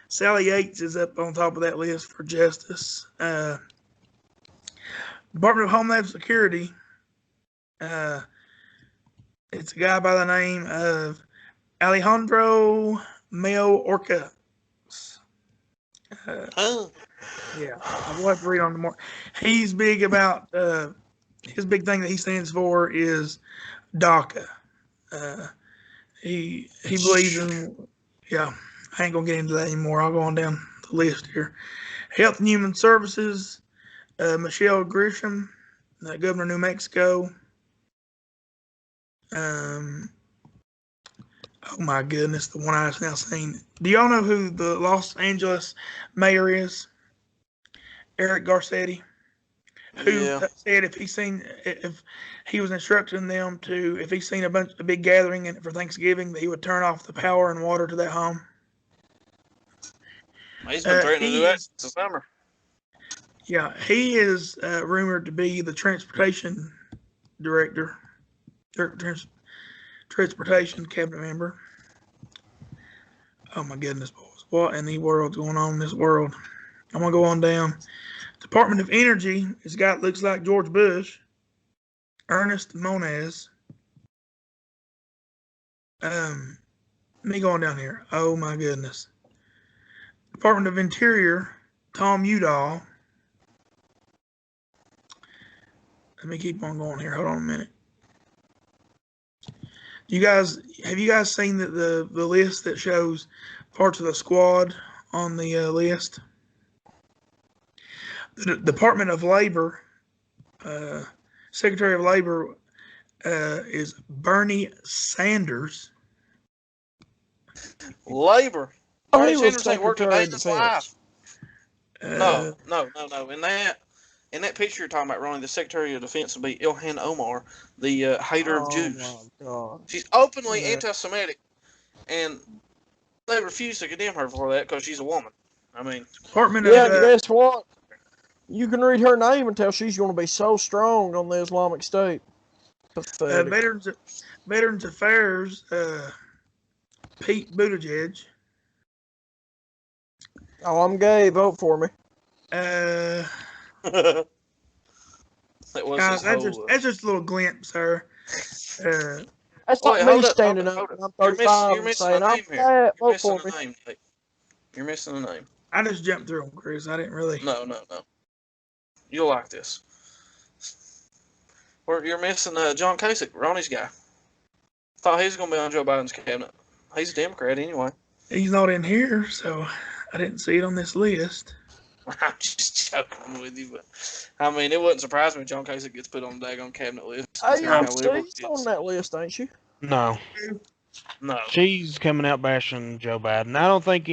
Sally Yates is up on top of that list for justice. Department of Homeland Security. It's a guy by the name of Alejandro Mayorkas. Huh. Yeah, I will have to read on the more. He's big about his big thing that he stands for is DACA. He believes in, yeah. I ain't gonna get into that anymore. I'll go on down the list here. Health and Human Services. Michelle Grisham, Governor of New Mexico. Oh my goodness, the one I've now seen. Do y'all know who the Los Angeles mayor is? Eric Garcetti, who said if he was instructing them to, if he's seen a big gathering for Thanksgiving, that he would turn off the power and water to that home. He's been threatening to do that since the summer. Yeah, he is rumored to be the transportation director, transportation cabinet member. Oh my goodness, boys. What in the world's going on in this world? I'm going to go on down. Department of Energy has got, looks like George Bush, Ernest Moniz. Me going down here. Oh my goodness. Department of Interior, Tom Udall. Let me keep on going here. Hold on a minute. Have you guys seen the list that shows parts of the squad on the list? The Department of Labor, Secretary of Labor is Bernie Sanders. Labor. Oh, Bernie he was Sanders ain't worked a day in his life. Defense. No. In that picture you're talking about, Ronnie, the Secretary of Defense would be Ilhan Omar, the hater of Jews. My God. She's openly Yeah. anti-Semitic, and they refuse to condemn her for that because she's a woman. I mean, Department Yeah, of guess what? You can read her name and tell she's going to be so strong on the Islamic State. Pathetic. Veterans Affairs, Pete Buttigieg. Oh, I'm gay. Vote for me. Uh, that was guys, his that's just a little glimpse, sir. That's Oh, like wait, me hold up, standing hold up up. when I'm You're 35 and missing saying, a I'm name here. fat. You're Vote missing for me. a name. Nate. You're missing a name. I just jumped through them, Chris. I didn't really. No. You'll like this. You're missing John Kasich, Ronnie's guy. Thought he was going to be on Joe Biden's cabinet. He's a Democrat anyway. He's not in here, so I didn't see it on this list. I'm just joking with you, but I mean, it wouldn't surprise me if John Kasich gets put on the daggone cabinet list. considering how liberal AOC's he on is. that list, ain't she? No, No. she's coming out bashing Joe Biden. I don't think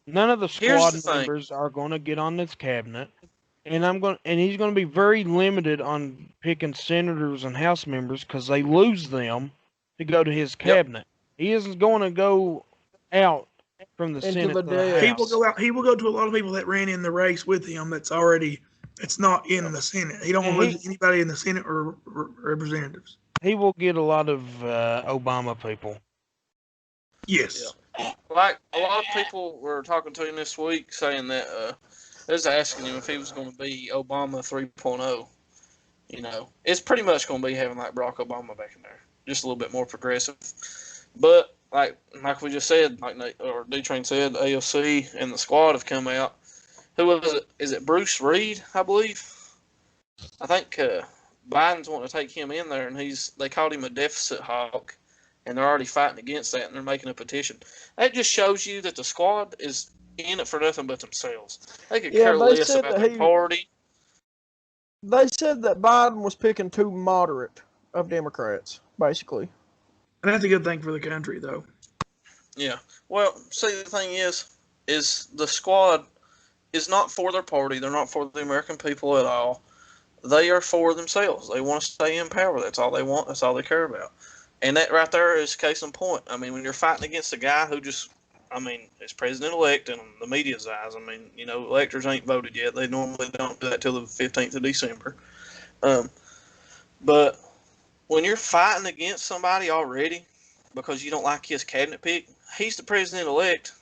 none of the Here's squad the thing. members are going to get on this cabinet, and he's going to be very limited on picking senators and House members because they lose them to go to his cabinet. He isn't going to go out from the Into Senate the to the dead. He House. will go out. He will go to a lot of people that ran in the race with him. That's not in the Senate. He don't want to lose anybody in the Senate or representatives. He will get a lot of Obama people. Yes. Like, a lot of people were talking to him this week saying that they was asking him if he was going to be Obama 3.0. You know, it's pretty much going to be having like Barack Obama back in there, just a little bit more progressive. But like we just said, like Nate, or D-Train said, AOC and the squad have come out. Who was it? Is it Bruce Reed? I believe. I think Biden's wanting to take him in there, and they called him a deficit hawk, and they're already fighting against that, and they're making a petition. That just shows you that the squad is in it for nothing but themselves. They could care less about their party. They said that Biden was picking too moderate of Democrats, basically. And that's a good thing for the country, though. Yeah. Well, see, the thing is the squad is not for their party. They're not for the American people at all. They are for themselves. They want to stay in power. That's all they want. That's all they care about. And that right there is case in point. I mean, when you're fighting against a guy who just, I mean, is president-elect in the media's eyes. I mean, electors ain't voted yet. They normally don't do that till the 15th of December. Um, but when you're fighting against somebody already because you don't like his cabinet pick, he's the president-elect.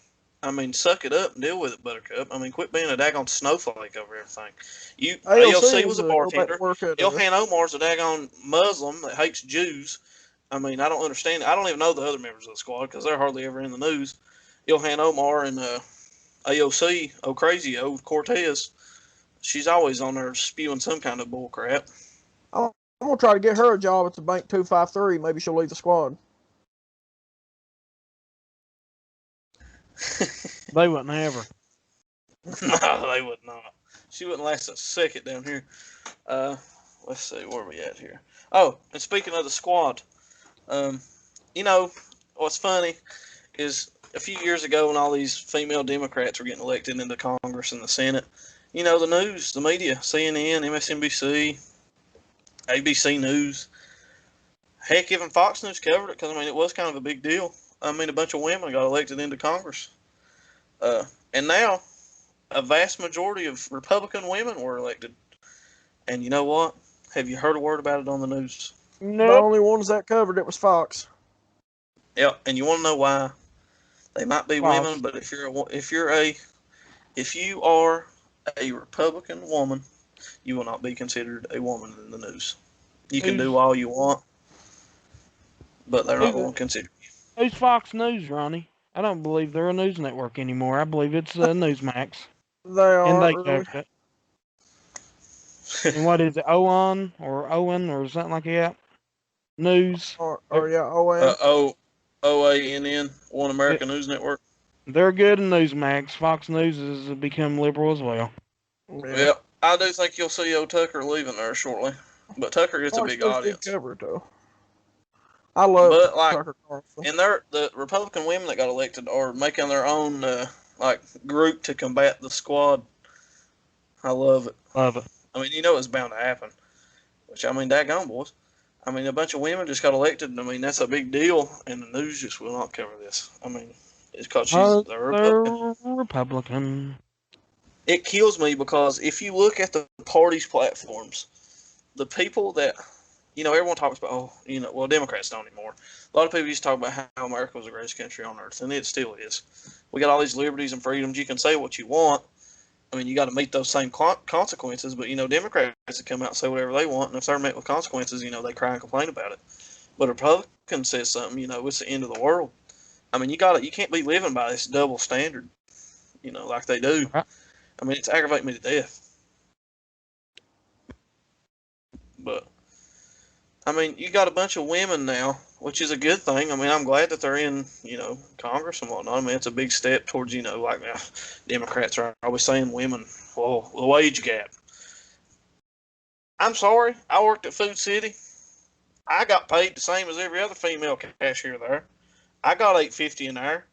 I mean, suck it up and deal with it, Buttercup. I mean, quit being a daggone snowflake over everything. AOC AOC was needs a to go back to bartender. work at Ilhan Omar's a daggone Muslim that hates Jews. I mean, I don't understand. I don't even know the other members of the squad because they're hardly ever in the news. Ilhan Omar and AOC, oh crazy, Cortez. She's always on there spewing some kind of bull crap. I'm gonna try to get her a job at the Bank 253. Maybe she'll leave the squad. They wouldn't have her. No, they would not. She wouldn't last a second down here. Let's see, where are we at here? Oh, and speaking of the squad, um, what's funny is a few years ago when all these female Democrats were getting elected into Congress and the Senate, the news, the media, CNN, MSNBC, ABC News, heck, even Fox News covered it because, I mean, it was kind of a big deal. I mean, a bunch of women got elected into Congress. And now, a vast majority of Republican women were elected. And you know what? Have you heard a word about it on the news? The Nope. only ones that covered it was Fox. Yeah, and you want to know why? They might be False. women, but if you are a Republican woman, you will not be considered a woman in the news. You can do Who's all you want, but they're not who's going to consider who's Fox News, Ronnie? I don't believe they're a news network anymore. I believe it's Newsmax, They and are they early. covered it. you. And what is it, Owen or something like that? News. Or yeah, OM. OANN, One They're, American News Network. they're good in Newsmax. Fox News has become liberal as well. Yeah. Yeah, I do think you'll see old Tucker leaving there shortly, but Tucker gets a Fox big News did audience. cover it though. I love But like, Tucker Carlson. and the Republican women that got elected are making their own like group to combat the squad. I love it. Love it. I mean, it's bound to happen. Which, I mean, daggone, boys. I mean, a bunch of women just got elected, and I mean, that's a big deal, and the news just will not cover this. I mean, it's because she's a Republican. They're Republican. It kills me because if you look at the party's platforms, the people that, everyone talks about, well, Democrats don't anymore. A lot of people used to talk about how America was the greatest country on earth, and it still is. We got all these liberties and freedoms. You can say what you want. I mean, you got to meet those same consequences, but, Democrats that come out and say whatever they want, and if they're met with consequences, they cry and complain about it. But a Republican says something, it's the end of the world. I mean, you can't be living by this double standard, like they do. Right. I mean, it's aggravating me to death. But, I mean, you got a bunch of women now, which is a good thing. I mean, I'm glad that they're in, Congress and whatnot. I mean, it's a big step towards, like Democrats are always saying women, well, the wage gap. I'm sorry, I worked at Food City. I got paid the same as every other female cashier there. I got $8.50 an hour.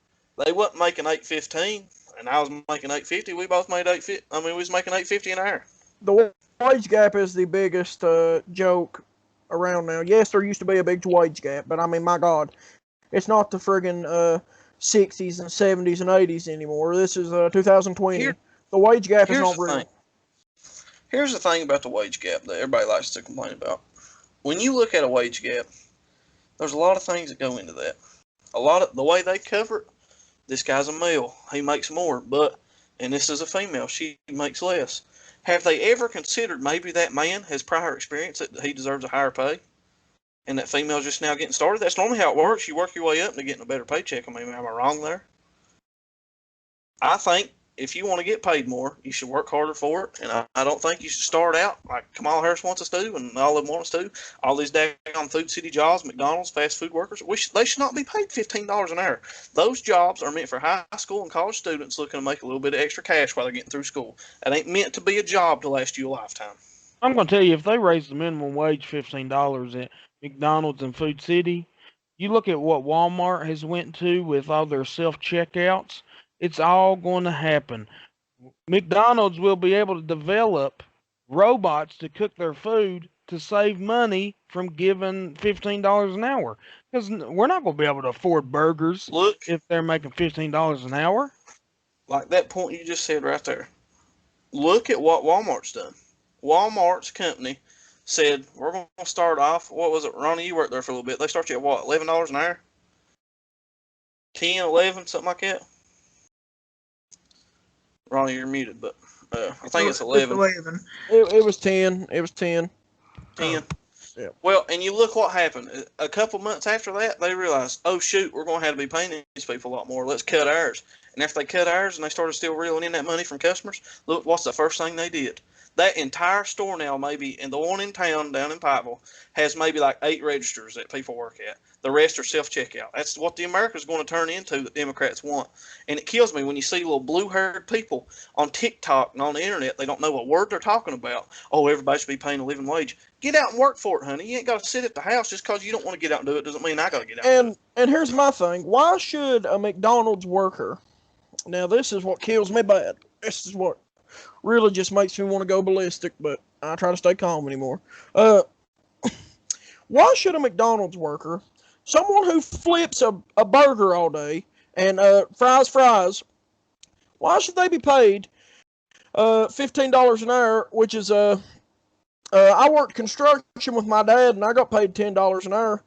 They wasn't making $8.15, and I was making $8.50. We both made $8.50. I mean, we was making $8.50 an hour. The wage gap is the biggest joke around now. Yes, there used to be a big wage gap, but I mean, my God, it's not the friggin' 60s and 70s and 80s anymore. This is 2020. The wage gap is not real. Here's the thing about the wage gap that everybody likes to complain about. When you look at a wage gap, there's a lot of things that go into that. A lot of the way they cover it, this guy's a male, he makes more, and this is a female, she makes less. Have they ever considered maybe that man has prior experience that he deserves a higher pay? And that female's just now getting started? That's normally how it works. You work your way up to getting a better paycheck. I mean, am I wrong there? I think if you want to get paid more, you should work harder for it. And I don't think you should start out like Kamala Harris wants us to, and all of them want us to. All these daggone Food City jobs, McDonald's, fast food workers, they should not be paid $15 an hour. Those jobs are meant for high school and college students looking to make a little bit of extra cash while they're getting through school. That ain't meant to be a job to last you a lifetime. I'm going to tell you, if they raise the minimum wage $15 at McDonald's and Food City, You look at what Walmart has went to with all their self checkouts. It's all going to happen. McDonald's will be able to develop robots to cook their food to save money from giving $15 an hour. Because we're not going to be able to afford burgers Look, if they're making $15 an hour. like that point you just said right there. Look at what Walmart's done. Walmart's company said, we're going to start off, what was it, Ronnie, you worked there for a little bit. They start you at what, $11 an hour? 10, 11, something like that? Ronnie, you're muted, but I think it's 11. 11. It was 10. It was 10. 10. Yeah. Well, and you look what happened. A couple months after that, they realized, oh, shoot, we're going to have to be paying these people a lot more. Let's cut ours. And after they cut ours and they started still reeling in that money from customers, look, what's the first thing they did? That entire store now, maybe, and the one in town down in Pikeville, has maybe like 8 registers that people work at. The rest are self-checkout. That's what the America's going to turn into that Democrats want. And it kills me when you see little blue-haired people on TikTok and on the internet. They don't know what word they're talking about. Oh, everybody should be paying a living wage. Get out and work for it, honey. You ain't got to sit at the house just because you don't want to get out and do it. Doesn't mean I got to get out and do it. And here's my thing. Why should a McDonald's worker? Now this is what kills me bad. This is what really just makes me want to go ballistic. But I try to stay calm anymore. Why should a McDonald's worker, someone who flips a burger all day and fries, why should they be paid $15 an hour, which is I worked construction with my dad and I got paid $10 an hour.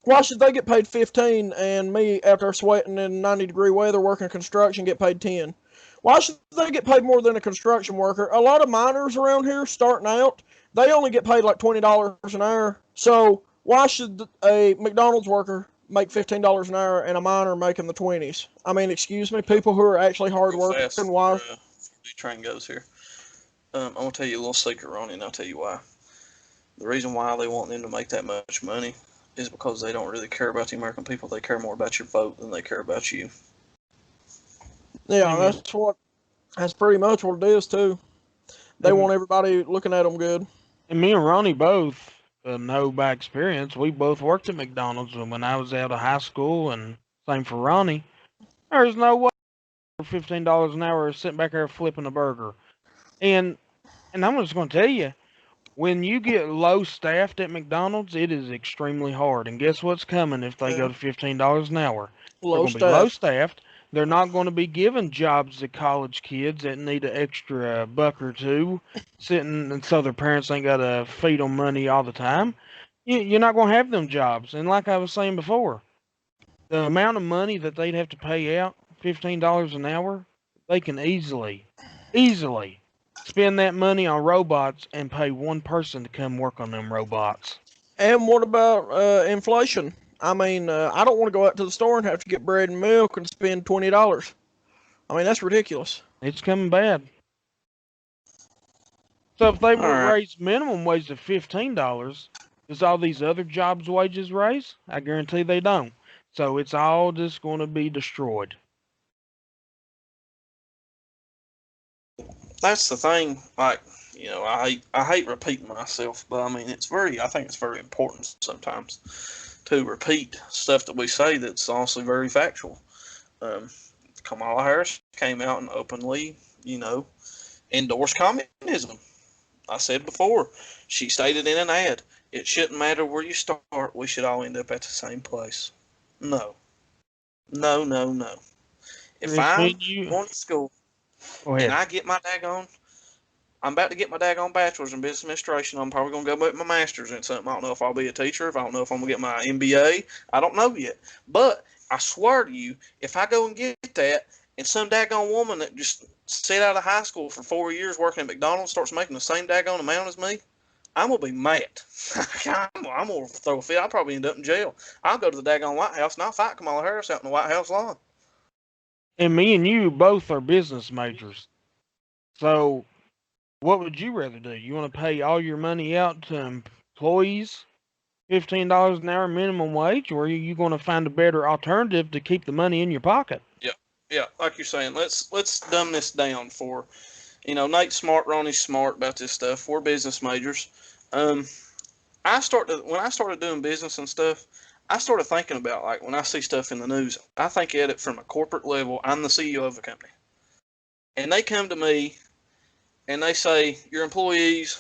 Why should they get paid 15 and me, after sweating in 90-degree weather working construction, get paid 10? Why should they get paid more than a construction worker? A lot of miners around here starting out, they only get paid like $20 an hour. So why should a McDonald's worker make $15 an hour and a miner making the 20s? I mean, excuse me, people who are actually hard working. Why? The train goes here. I'm going to tell you a little secret, Ronnie, and I'll tell you why. The reason why they want them to make that much money is because they don't really care about the American people. They care more about your vote than they care about you. Yeah, that's pretty much what it is too. They want everybody looking at them good. And me and Ronnie both know by experience. We both worked at McDonald's when I was out of high school, and same for Ronnie. There's no way for $15 an hour sitting back there flipping a burger. And I'm just going to tell you, when you get low staffed at McDonald's, it is extremely hard. And guess what's coming if they go to $15 an hour? They're going to be low staffed. They're not going to be giving jobs to college kids that need an extra buck or two sitting, and so their parents ain't got to feed them money all the time. You're not going to have them jobs. And like I was saying before, the amount of money that they'd have to pay out, $15 an hour, they can easily spend that money on robots and pay one person to come work on them robots. And what about inflation? I mean, I don't want to go out to the store and have to get bread and milk and spend $20. I mean, that's ridiculous. It's coming bad. So if they would raise minimum wage to $15, does all these other jobs' wages raise? I guarantee they don't. So it's all just going to be destroyed. That's the thing. Like, you know, I hate repeating myself, but I mean, I think it's very important sometimes to repeat stuff that we say that's honestly very factual. Kamala Harris came out and openly, you know, endorsed communism. I said before, she stated in an ad, it shouldn't matter where you start, we should all end up at the same place. No. No, no, no. If I'm going to school and I get my I'm about to get my daggone bachelor's in business administration. I'm probably going to go get my master's in something. I don't know if I'll be a teacher. If I don't know if I'm going to get my MBA. I don't know yet. But I swear to you, if I go and get that and some daggone woman that just sat out of high school for 4 years working at McDonald's starts making the same daggone amount as me, I'm going to be mad. I'm going to throw a fit. I'll probably end up in jail. I'll go to the daggone White House and I'll fight Kamala Harris out in the White House lawn. And me and you both are business majors. So what would you rather do? You want to pay all your money out to employees, $15 an hour minimum wage, or are you going to find a better alternative to keep the money in your pocket? Yeah, like you're saying, let's dumb this down for, you know, Nate's smart, Ronnie's smart about this stuff. We're business majors. When I started doing business and stuff, I started thinking about, like, when I see stuff in the news, I think at it from a corporate level. I'm the CEO of a company, and they come to me and they say your employees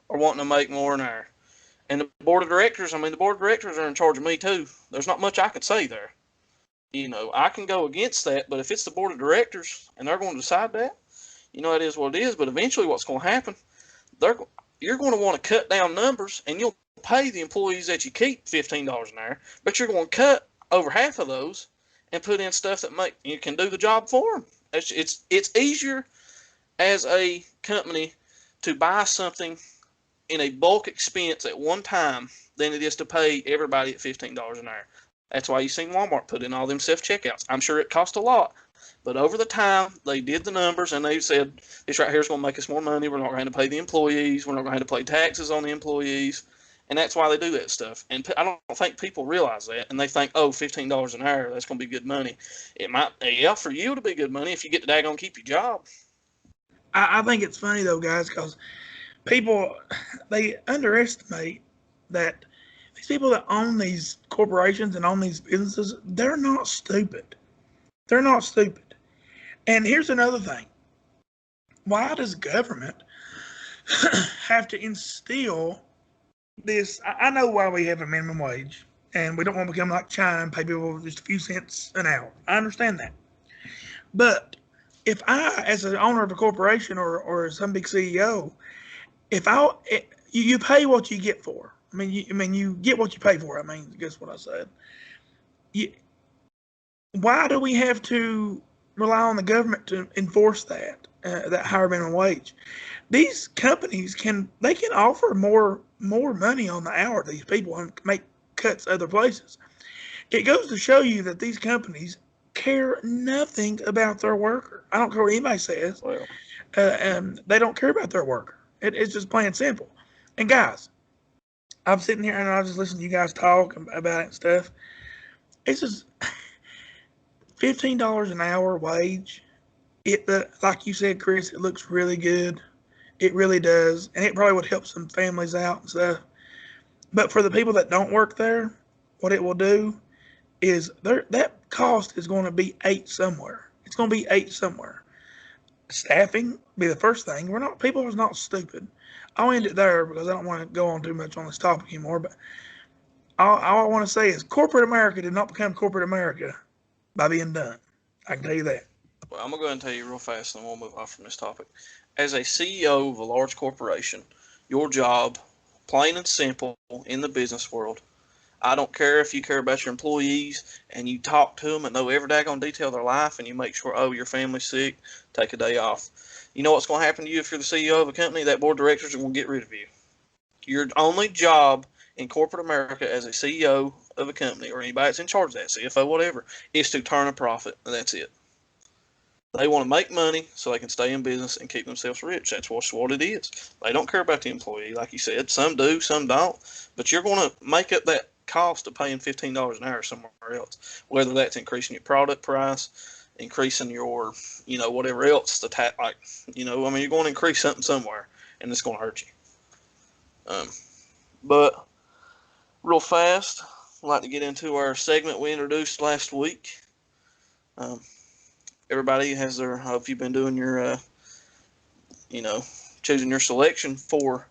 are wanting to make more an hour, and the board of directors. I mean, the board of directors are in charge of me too. There's not much I could say there. I can go against that, but if it's the board of directors and they're going to decide that, it is what it is. But eventually, what's going to happen? They're You're going to want to cut down numbers, and you'll pay the employees that you keep $15 an hour, but you're going to cut over half of those and put in stuff that you can do the job for them. It's easier as a company to buy something in a bulk expense at one time than it is to pay everybody at $15 an hour. That's why you seen Walmart put in all them self checkouts. I'm sure it cost a lot, but over the time they did the numbers and they said this right here is going to make us more money. We're not going to pay the employees. We're not going to pay taxes on the employees, and that's why they do that stuff. And I don't think people realize that, and they think, oh, $15 an hour, that's going to be good money. It might, yeah, for you to be good money if you get to daggone keep your job. I think it's funny though, guys, because people they underestimate that these people that own these corporations and own these businesses, they're not stupid. They're not stupid. And here's another thing. Why does government have to instill this? I know why we have a minimum wage, and we don't want to become like China and pay people just a few cents an hour. I understand that. But if I, as an owner of a corporation or some big CEO, if I you pay what you get for. You get what you pay for. Guess what I said. You, why do we have to rely on the government to enforce that higher minimum wage? These companies can offer more money on the hour to these people and make cuts other places. It goes to show you that these companies care nothing about their worker. I don't care what anybody says. Well, They don't care about their worker. It's just plain simple. And guys, I'm sitting here and I just listen to you guys talk about it and stuff. It's just $15 an hour wage. Like you said, Chris, it looks really good. It really does, and it probably would help some families out and stuff. But for the people that don't work there, what it will do is that cost is going to be ate somewhere. It's going to be ate somewhere. Staffing be the first thing. People are not stupid. I'll end it there because I don't want to go on too much on this topic anymore. But all I want to say is corporate America did not become corporate America by being done. I can tell you that. Well, I'm going to go ahead and tell you real fast, and then we'll move off from this topic. As a CEO of a large corporation, your job, plain and simple, in the business world, I don't care if you care about your employees and you talk to them and know every daggone detail of their life and you make sure, oh, your family's sick, take a day off. You know what's going to happen to you if you're the CEO of a company? That board of directors are going to get rid of you. Your only job in corporate America as a CEO of a company or anybody that's in charge of that, CFO, whatever, is to turn a profit, and that's it. They want to make money so they can stay in business and keep themselves rich. That's what it is. They don't care about the employee, like you said. Some do, some don't. But you're going to make up that cost of paying $15 an hour somewhere else, whether that's increasing your product price, increasing your, whatever else, you're going to increase something somewhere, and it's going to hurt you. But real fast, I'd like to get into our segment we introduced last week. Everybody has their, if you've been doing your, choosing your selection for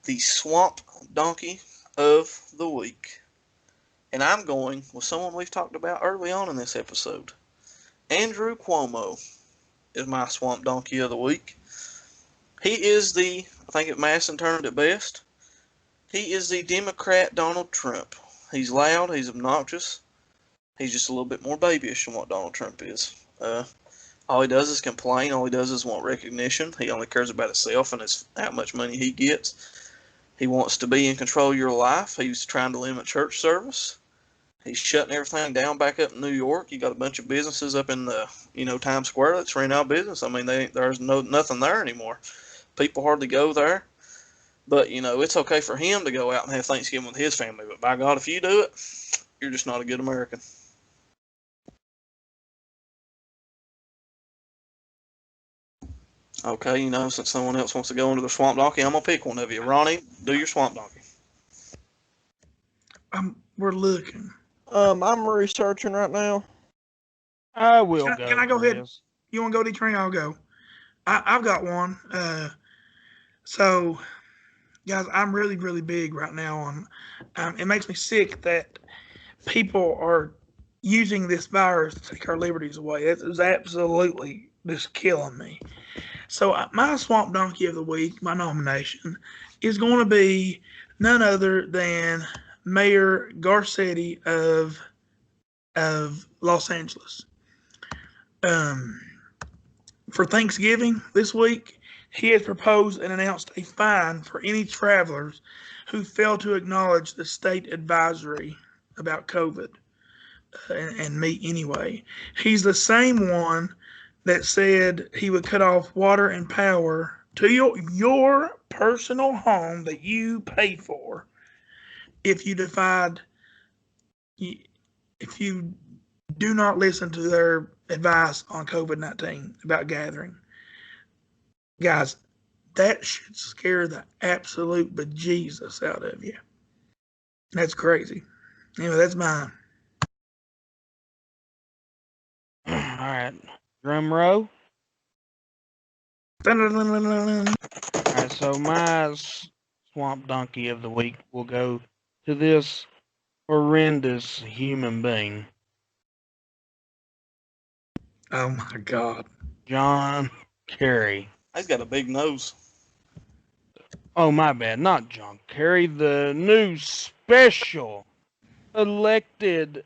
the Swamp Donkey of the Week. And I'm going with someone we've talked about early on in this episode. Andrew Cuomo is my Swamp Donkey of the Week. He is I think if Madison turned it best, he is the Democrat Donald Trump. He's loud, he's obnoxious, he's just a little bit more babyish than what Donald Trump is. All he does is complain. All he does is want recognition. He only cares about himself and how much money he gets. He wants to be in control of your life. He's trying to limit church service. He's shutting everything down back up in New York. You got a bunch of businesses up in the, Times Square that's running out of business. I mean, there's nothing there anymore. People hardly go there. But, it's okay for him to go out and have Thanksgiving with his family. But by God, if you do it, you're just not a good American. Okay, since someone else wants to go into the Swamp Donkey, I'm going to pick one of you. Ronnie, do your Swamp Donkey. We're looking. I'm researching right now. I will Can go I go for ahead? this. You want to go, D-Train? I'll go. I've got one. So, guys, I'm really, really big right now on. It makes me sick that people are using this virus to take our liberties away. It is absolutely just killing me. So, my Swamp Donkey of the Week, my nomination, is going to be none other than Mayor Garcetti of Los Angeles. Um, for Thanksgiving this week, he has proposed and announced a fine for any travelers who fail to acknowledge the state advisory about COVID and me anyway. He's the same one that said he would cut off water and power to your personal home that you pay for if you defied if you do not listen to their advice on COVID-19 about gathering. Guys, that should scare the absolute bejesus out of you. That's crazy. Anyway, that's mine. All right, drum roll. Dun-dun-dun-dun-dun. All right, so my swamp donkey of the week will go to this horrendous human being, Oh my God. John Kerry. He's got a big nose. Oh, my bad, not John Kerry, the new special elected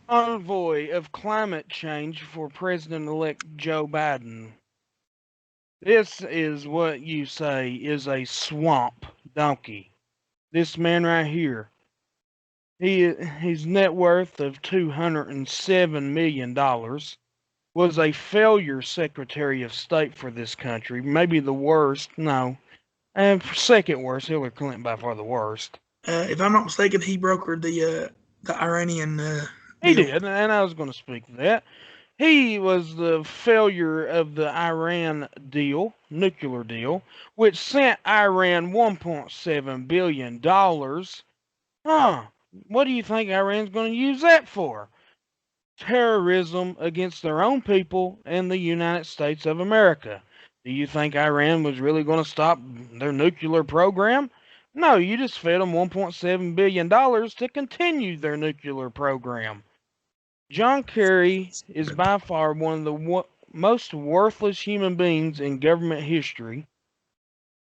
envoy of climate change for President-elect Joe Biden. This is what you say is a swamp donkey. This man right here, his net worth of $207 million, was a failure Secretary of State for this country. Maybe the worst. No, and second worst. Hillary Clinton by far the worst. If I'm not mistaken, he brokered the Iranian He deal. did, and I was going to speak to that. He was the failure of the Iran deal, nuclear deal, which sent Iran $1.7 billion. Huh. What do you think Iran's going to use that for? Terrorism against their own people and the United States of America. Do you think Iran was really going to stop their nuclear program? No, you just fed them $1.7 billion to continue their nuclear program. John Kerry is by far one of the most worthless human beings in government history.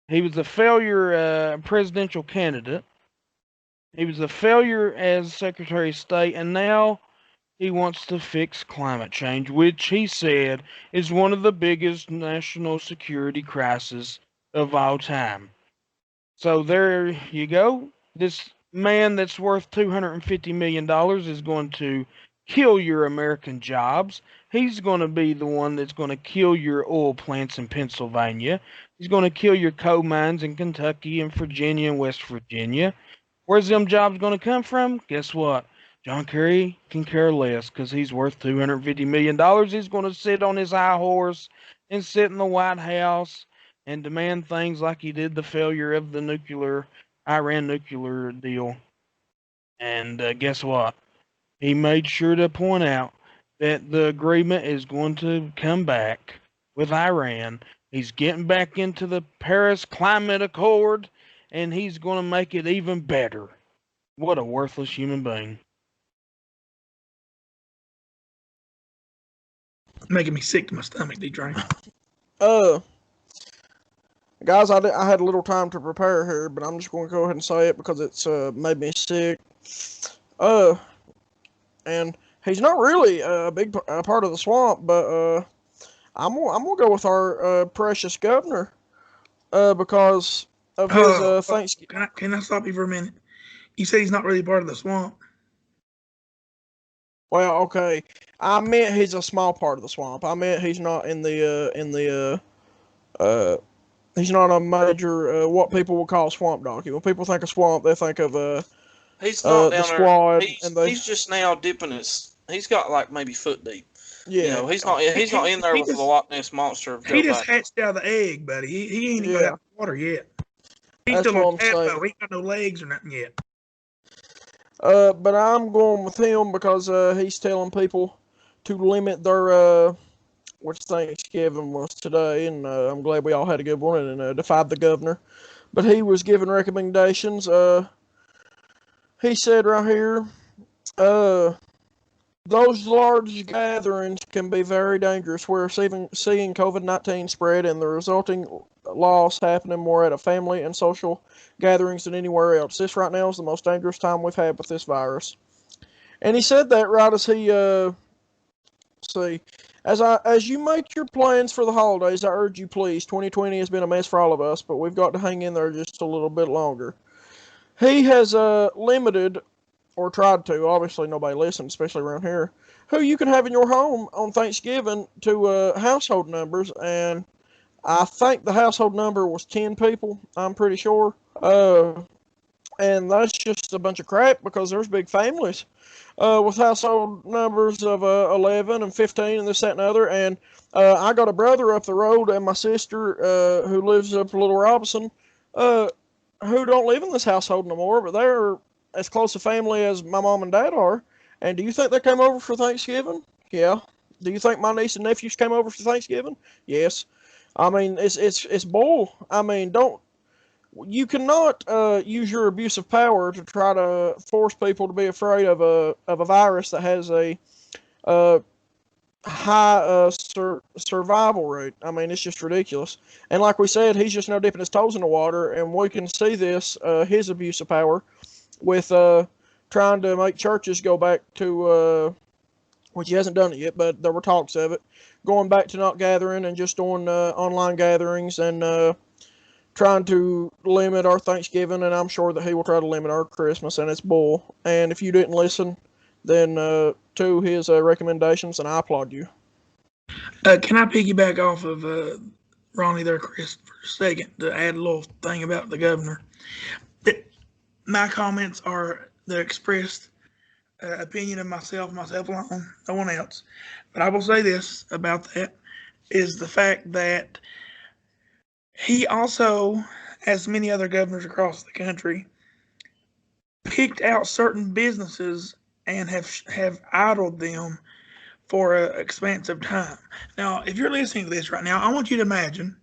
He was a failure presidential candidate. He was a failure as Secretary of State, and now he wants to fix climate change, which he said is one of the biggest national security crises of all time. So there you go. This man that's worth $250 million is going to kill your American jobs. He's going to be the one that's going to kill your oil plants in Pennsylvania. He's going to kill your coal mines in Kentucky and Virginia and West Virginia. Where's them jobs going to come from? Guess what? John Kerry can care less because he's worth $250 million. He's going to sit on his high horse and sit in the White House and demand things like he did the failure of the Iran nuclear deal. And guess what? He made sure to point out that the agreement is going to come back with Iran. He's getting back into the Paris Climate Accord, and he's going to make it even better. What a worthless human being. Making me sick to my stomach, D-Train. Uh, guys, I had a little time to prepare here, but I'm just going to go ahead and say it because it's made me sick. And he's not really a big part of the swamp, but I'm gonna go with our precious governor because of his Thanksgiving. Can I stop you for a minute? You said he's not really part of the swamp. Well, okay, I meant he's a small part of the swamp. I meant he's not he's not a major what people will call swamp donkey. When people think of swamp, they think of He's not the down squad, there. and they He's just now dipping his. He's got like maybe foot deep. yeah. You know, he's not in there He with the just- Loch Ness monster of Joe He just Biden. hatched out of the egg, buddy. He ain't even got Yeah. out the water yet. He's That's still what on I'm tadpole. saying. He ain't got no legs or nothing yet. But I'm going with him because he's telling people to limit their which Thanksgiving was today, and I'm glad we all had a good one and defied the governor. But he was giving recommendations. He said right here, uh, those large gatherings can be very dangerous. We're seeing COVID-19 spread and the resulting loss happening more at a family and social gatherings than anywhere else. This right now is the most dangerous time we've had with this virus. And he said that right as he see, as you make your plans for the holidays, I urge you please. 2020 has been a mess for all of us, but we've got to hang in there just a little bit longer. He has limited or tried to. Obviously, nobody listened, especially around here. Who you can have in your home on Thanksgiving to household numbers, and I think the household number was 10 people. I'm pretty sure. And that's just a bunch of crap because there's big families with household numbers of 11 and 15 and this, that, and other. And I got a brother up the road and my sister who lives up Little Robinson uh, who don't live in this household no more, but they're as close a family as my mom and dad are. And do you think they came over for Thanksgiving? Yeah. Do you think my niece and nephews came over for Thanksgiving? Yes. I mean, it's bull. I mean, don't you cannot use your abuse of power to try to force people to be afraid of a virus that has a uh, high survival rate. I mean, it's just ridiculous. And like we said, he's just now dipping his toes in the water, and we can see this his abuse of power with trying to make churches go back to which he hasn't done it yet, but there were talks of it going back to not gathering and just doing online gatherings and trying to limit our Thanksgiving, and I'm sure that he will try to limit our Christmas, and it's bull. And if you didn't listen, then to his recommendations, and I applaud you. Can I piggyback off of Ronnie there, Chris, for a second to add a little thing about the governor? My comments are the expressed opinion of myself alone, no one else. But I will say this about that is the fact that he also, as many other governors across the country, picked out certain businesses and have idled them for an expansive time. Now, if you're listening to this right now, I want you to imagine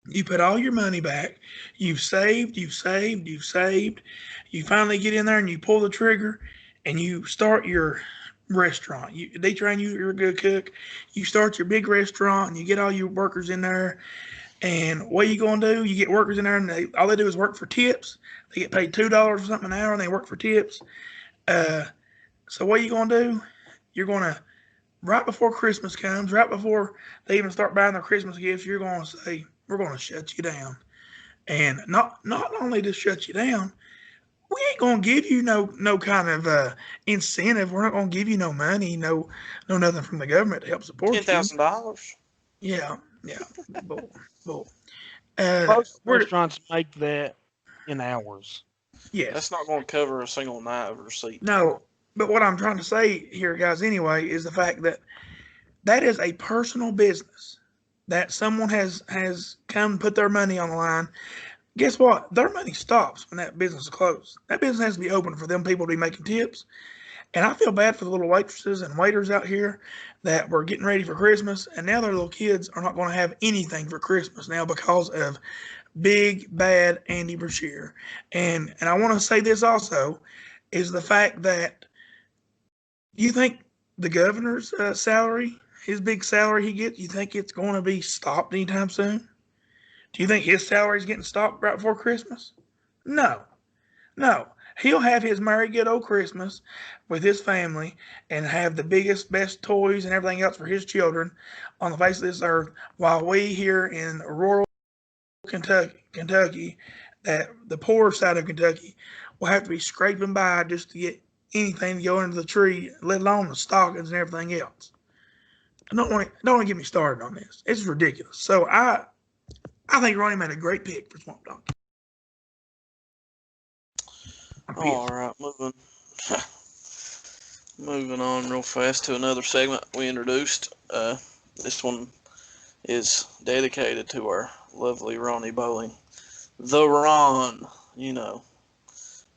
you put all your money back, you've saved, you finally get in there and you pull the trigger and you start your restaurant. They train you, you're a good cook. You start your big restaurant and you get all your workers in there. And what you gonna do? You get workers in there, and all they do is work for tips. They get paid $2 or something an hour, and they work for tips. Uh, so what you gonna do? You're gonna right before Christmas comes, right before they even start buying their Christmas gifts, you're gonna say we're gonna shut you down, and not only to shut you down, we ain't gonna give you no kind of incentive. We're not gonna give you no money, no nothing from the government to help ten support you. thousand dollars. Yeah, yeah, bull, bull. Most We're restaurants make that in hours. yes. That's not going to cover a single night of receipt. No, but what I'm trying to say here, guys, anyway, is the fact that that is a personal business that someone has come and put their money on the line. Guess what? Their money stops when that business is closed. That business has to be open for them people to be making tips. And I feel bad for the little waitresses and waiters out here that were getting ready for Christmas, and now their little kids are not going to have anything for Christmas now because of big bad Andy Brashear. And I want to say this also is the fact that you think the governor's salary, his big salary he gets, you think it's going to be stopped anytime soon? Do you think his salary is getting stopped right before Christmas? No, no. He'll have his merry good old Christmas with his family and have the biggest, best toys and everything else for his children on the face of this earth, while we here in rural Kentucky, that the poor side of Kentucky, will have to be scraping by just to get anything to go into the tree, let alone the stockings and everything else. Don't want to get me started on this. It's ridiculous. So I think Ronnie made a great pick for Swamp Donkey. All right, moving on real fast to another segment we introduced. This one is dedicated to our lovely Ronnie Bowling, the Ron.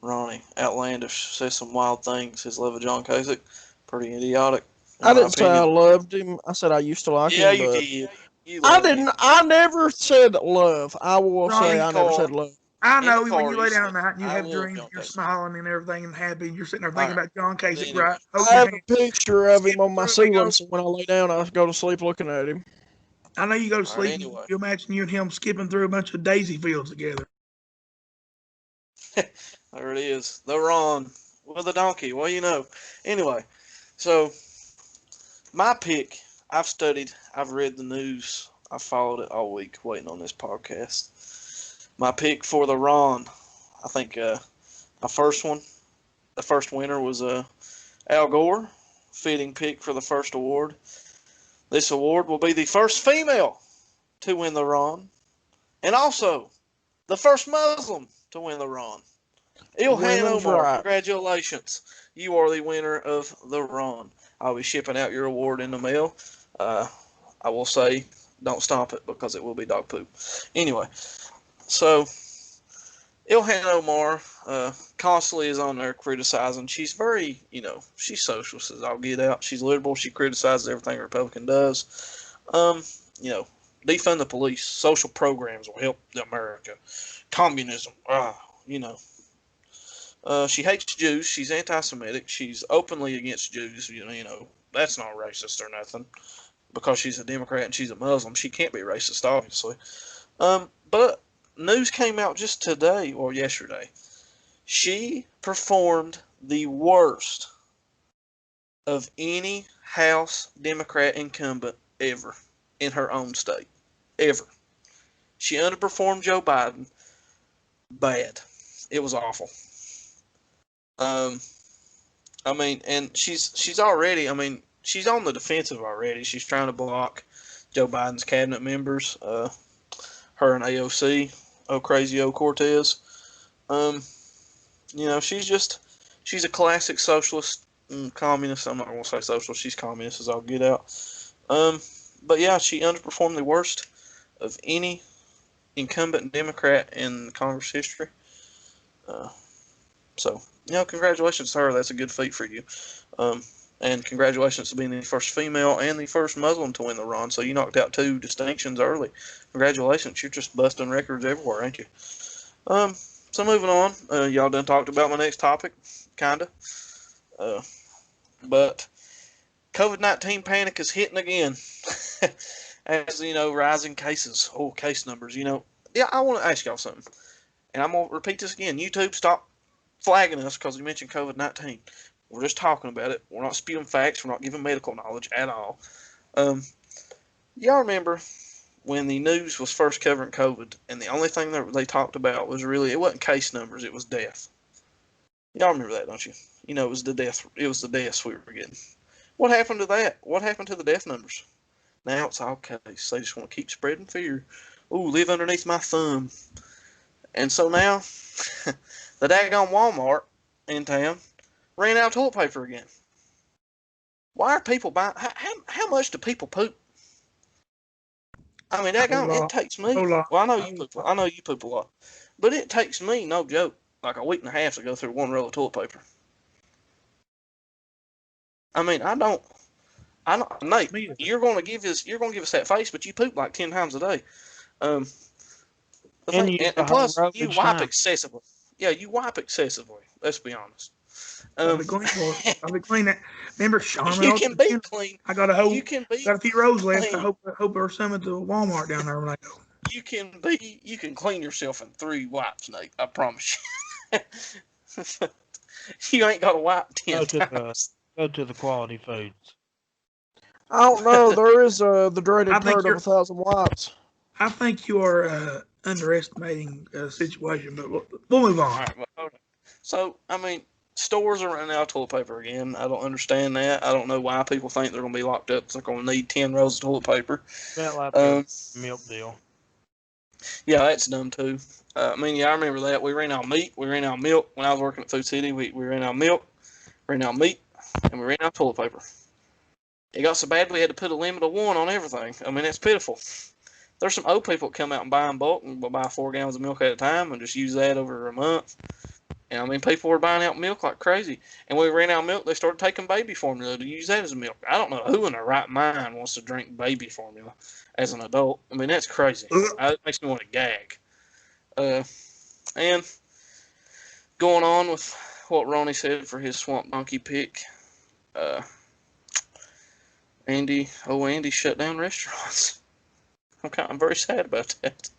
Ronnie, outlandish, says some wild things. His love of John Kasich, pretty idiotic, in I my didn't say I opinion. loved him. I said I used to like Yeah, him, you but did. You I loved didn't. him. I never said love. I will say Ronnie, I never said love. I In the know car, when you you lay down said, at night and you I have love dreams, John you're Kasich. smiling and everything and happy, and you're sitting there All thinking right. about John But Kasich, anyway, right? Holding I your have hand, a picture of him skipping on my through the room. ceiling, so when I lay down, I go to sleep looking at him. I know you go to all right, sleep and anyway. you imagine you and him skipping through a bunch of daisy fields together. There it is. The Ron with a donkey. Well, you know. Anyway, so my pick, I've studied, I've read the news, I've followed it all week waiting on this podcast. My pick for the Ron, I think my first one, the first winner was Al Gore, fitting pick for the first award. This award will be the first female to win the Ron, and also the first Muslim to win the Ron. Ilhan Women's Omar, right. congratulations. You are the winner of the Ron. I'll be shipping out your award in the mail. Uh, I will say, don't stomp it because it will be dog poop. Anyway, so Ilhan Omar constantly is on there criticizing. She's very, she's socialist as I'll get out. She's liberal. She criticizes everything a Republican does. You know, defund the police. Social programs will help America. Communism. You know. She hates Jews. She's anti-Semitic. She's openly against Jews. That's not racist or nothing because she's a Democrat and she's a Muslim. She can't be racist, obviously. But news came out just today or yesterday. She performed the worst of any House Democrat incumbent ever in her own state. Ever. She underperformed Joe Biden. Bad. It was awful. Um, and she's already. She's on the defensive already. She's trying to block Joe Biden's cabinet members. Her and AOC, Ocasio Cortez. Um, she's a classic socialist, communist. I'm not gonna say socialist. She's communist as I'll get out. Um, but yeah, she underperformed the worst of any incumbent Democrat in Congress history. Uh, so, congratulations to her. That's a good feat for you. Um, and congratulations to being the first female and the first Muslim to win the Ron. So you knocked out 2 distinctions early. Congratulations. You're just busting records everywhere, ain't you? So moving on. Y'all done talked about my next topic, kinda. But COVID-19 panic is hitting again. As, rising cases. Oh, case numbers, Yeah, I want to ask y'all something. And I'm going to repeat this again. YouTube, stop flagging us because we mentioned COVID-19. We're just talking about it. We're not spewing facts. We're not giving medical knowledge at all. Y'all remember when the news was first covering COVID, and the only thing that they talked about was really, it wasn't case numbers, it was death. Y'all remember that, don't you? It was the death. It was the deaths we were getting. What happened to that? What happened to the death numbers? Now it's all case. They just want to keep spreading fear. Ooh, live underneath my thumb. And so now, the daggone Walmart in town ran out of toilet paper again. Why are people buying? How much do people poop? A whole Daggone, it lot, takes a whole me. lot, Well, I know a you whole poop. lot. I know you poop a lot, but it takes me, no joke, like a week and a half to go through 1 roll of toilet paper. I don't. Nate, Me either. you're gonna give us that face, but you poop like 10 times a day. Um, the And thing, you use and the whole plus rope you each wipe time. excessively. Yeah, you wipe excessively. Let's be honest. Gotta Um, be clean, boy. Gotta be clean. That. Remember Charmin you can be Ultra? clean. I got a You whole, can be got a few rows left. I clean. hope there's some at the Walmart down there when I go. You can clean yourself in 3 wipes, Nate. I promise you. You ain't got to wipe ten Go to the times. go to the quality foods. I don't know. There is the I dreaded think turd of you're, 1,000 wipes. I think you are underestimating the situation, but we'll move All on. right, well, hold on. So stores are running out of toilet paper again. I don't understand that. I don't know why people think they're going to be locked up. They're going to need 10 rolls of toilet paper. About like the Um, milk deal. yeah, that's dumb too. I remember that. We ran out of meat. We ran out of milk when I was working at Food City. We ran out of milk, ran out of meat, and we ran out of toilet paper. It got so bad we had to put a limit of 1 on everything. That's pitiful. There's some old people that come out and buy in bulk and will buy 4 gallons of milk at a time and just use that over a month. And I mean, people were buying out milk like crazy. And when we ran out of milk, they started taking baby formula to use that as milk. I don't know who in their right mind wants to drink baby formula as an adult. I mean, that's crazy. It makes me want to gag. And going on with what Ronnie said for his Swamp Donkey pick, uh, Andy shut down restaurants. I'm very sad about that.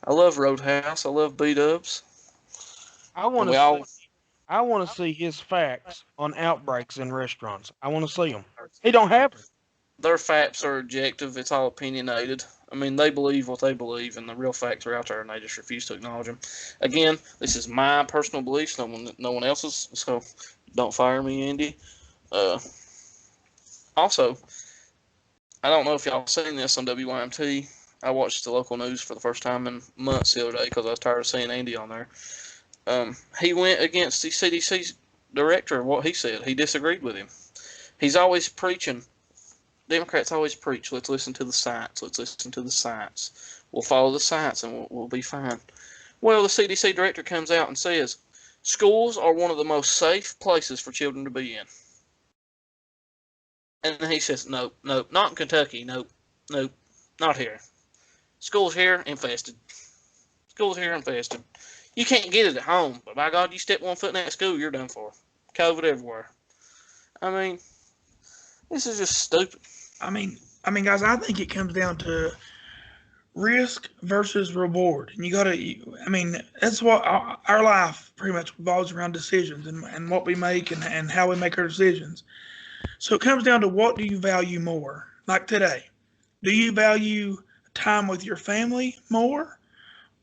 I love Roadhouse. I love B-Dubs. I want to see his facts on outbreaks in restaurants. I want to see them. He don't have them. Their facts are objective. It's all opinionated. I mean, they believe what they believe, and the real facts are out there, and they just refuse to acknowledge them. Again, this is my personal beliefs, no one else's. So don't fire me, Andy. Also, I don't know if y'all seen this on WYMT. I watched the local news for the first time in months the other day because I was tired of seeing Andy on there. He went against the CDC's director of what he said. He disagreed with him. He's always preaching. Democrats always preach, let's listen to the science. Let's listen to the science. We'll follow the science and we'll be fine. Well, the CDC director comes out and says, schools are one of the most safe places for children to be in. And he says, nope, not in Kentucky. Nope, not here. Schools here, infested. Schools here, infested. You can't get it at home, but by God, you step one foot in that school, you're done for. COVID everywhere. I mean, this is just stupid. I mean, guys, I think it comes down to risk versus reward. And you got to, I mean, that's what our life pretty much revolves around decisions and what we make and how we make our decisions. So it comes down to what do you value more? Like today, do you value time with your family more,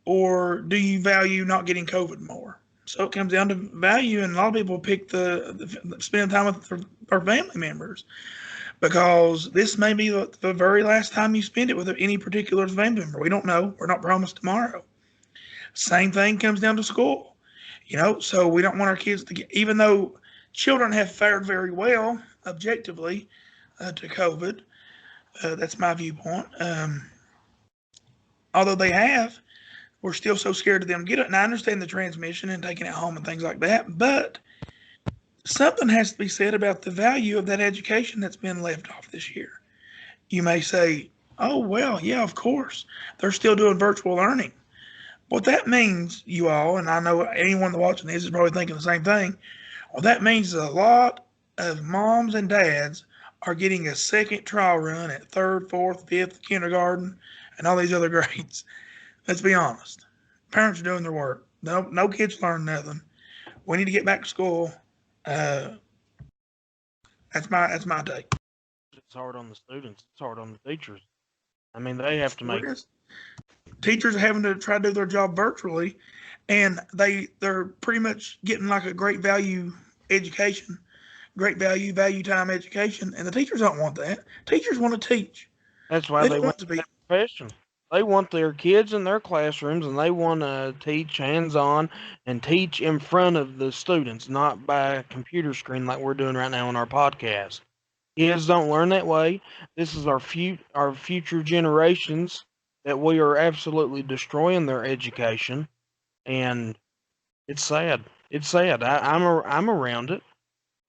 or do you value not getting COVID more? So it comes down to value, and a lot of people pick the spend time with their family members because this may be the very last time you spend it with any particular family member. We don't know. We're not promised tomorrow. Same thing comes down to school. So we don't want our kids to get, even though children have fared very well objectively to COVID. That's my viewpoint. Although they have, we're still so scared of them get it. And I understand the transmission and taking it home and things like that, but something has to be said about the value of that education that's been left off this year. You may say, oh, well, yeah, of course, they're still doing virtual learning. What that means, you all, and I know anyone that's watching this is probably thinking the same thing, what that means is a lot of moms and dads are getting a second trial run at third, fourth, fifth, kindergarten, and all these other grades. Let's be honest. Parents are doing their work. No kids learn nothing. We need to get back to school. That's my take. It's hard on the students. It's hard on the teachers. I mean, they have to make. Teachers are having to try to do their job virtually, and they're pretty much getting like a great value education, great value time education, and the teachers don't want that. Teachers want to teach. That's why they want to be professional. They want their kids in their classrooms, and they want to teach hands-on and teach in front of the students, not by a computer screen like we're doing right now on our podcast. Kids don't learn that way. This is our future generations that we are absolutely destroying their education, and it's sad. It's sad. I'm around it,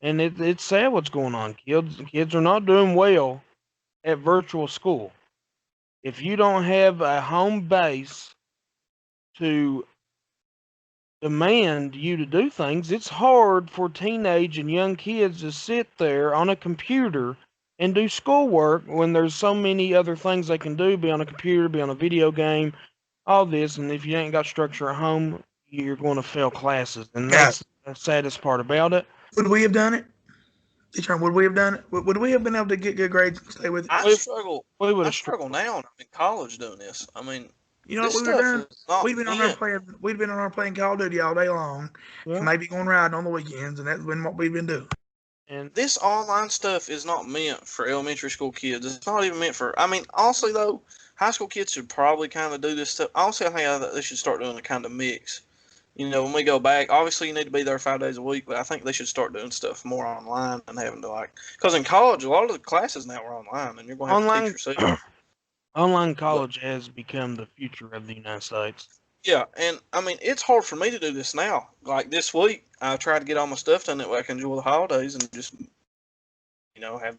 and it's sad what's going on. Kids are not doing well at virtual school. If you don't have a home base to demand you to do things, it's hard for teenage and young kids to sit there on a computer and do schoolwork when there's so many other things they can do, be on a computer, be on a video game, all this. And if you ain't got structure at home, you're going to fail classes. And that's the saddest part about it. Would we have done it? Would we have done it? Would we have been able to get good grades and stay with it? I struggle. We would have struggled now. I'm in college doing this. I mean, you know what we would have done? We'd been on our playing Call of Duty all day long, and maybe going riding on the weekends, and that's been what we've been doing. And this online stuff is not meant for elementary school kids. It's not even meant for. I mean, honestly though, high school kids should probably kind of do this stuff. Honestly, I think they should start doing a kind of mix. When we go back, obviously you need to be there 5 days a week, but I think they should start doing stuff more online and having to because in college, a lot of the classes now are online, and you're going to have to teach yourself. Online college has become the future of the United States. Yeah, and I mean it's hard for me to do this now. Like this week, I tried to get all my stuff done that way I can enjoy the holidays and just have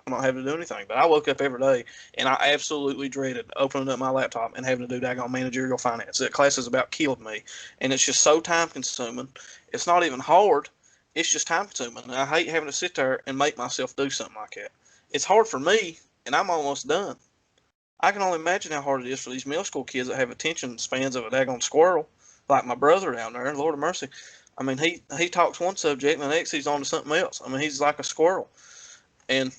not having to do anything. But I woke up every day and I absolutely dreaded opening up my laptop and having to do daggone managerial finance. That class has about killed me, and it's just so time consuming. It's not even hard. It's just time consuming. And I hate having to sit there and make myself do something like that. It's hard for me, and I'm almost done. I can only imagine how hard it is for these middle school kids that have attention spans of a daggone squirrel, like my brother down there. Lord of mercy. I mean, he talks one subject, and the next he's on to something else. I mean, he's like a squirrel. And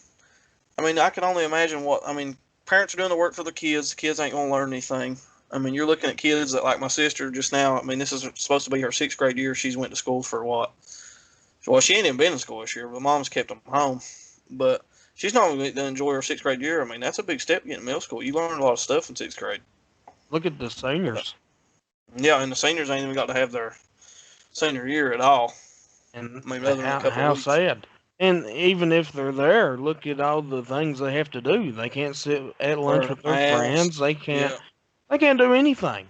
I mean, I can only imagine what I mean. Parents are doing the work for the kids. The kids ain't gonna learn anything. I mean, you're looking at kids that, like my sister just now. I mean, this is supposed to be her sixth grade year. She's went to school for what? Well, she ain't even been in school this year. But the mom's kept them home. But she's not going to enjoy her sixth grade year. I mean, that's a big step getting middle school. You learn a lot of stuff in sixth grade. Look at the seniors. Yeah, and the seniors ain't even got to have their senior year at all. And I mean, other than a couple how of weeks. sad. And even if they're there, look at all the things they have to do. They can't sit at lunch Or with their friends. They can't. Yeah. They can't do anything.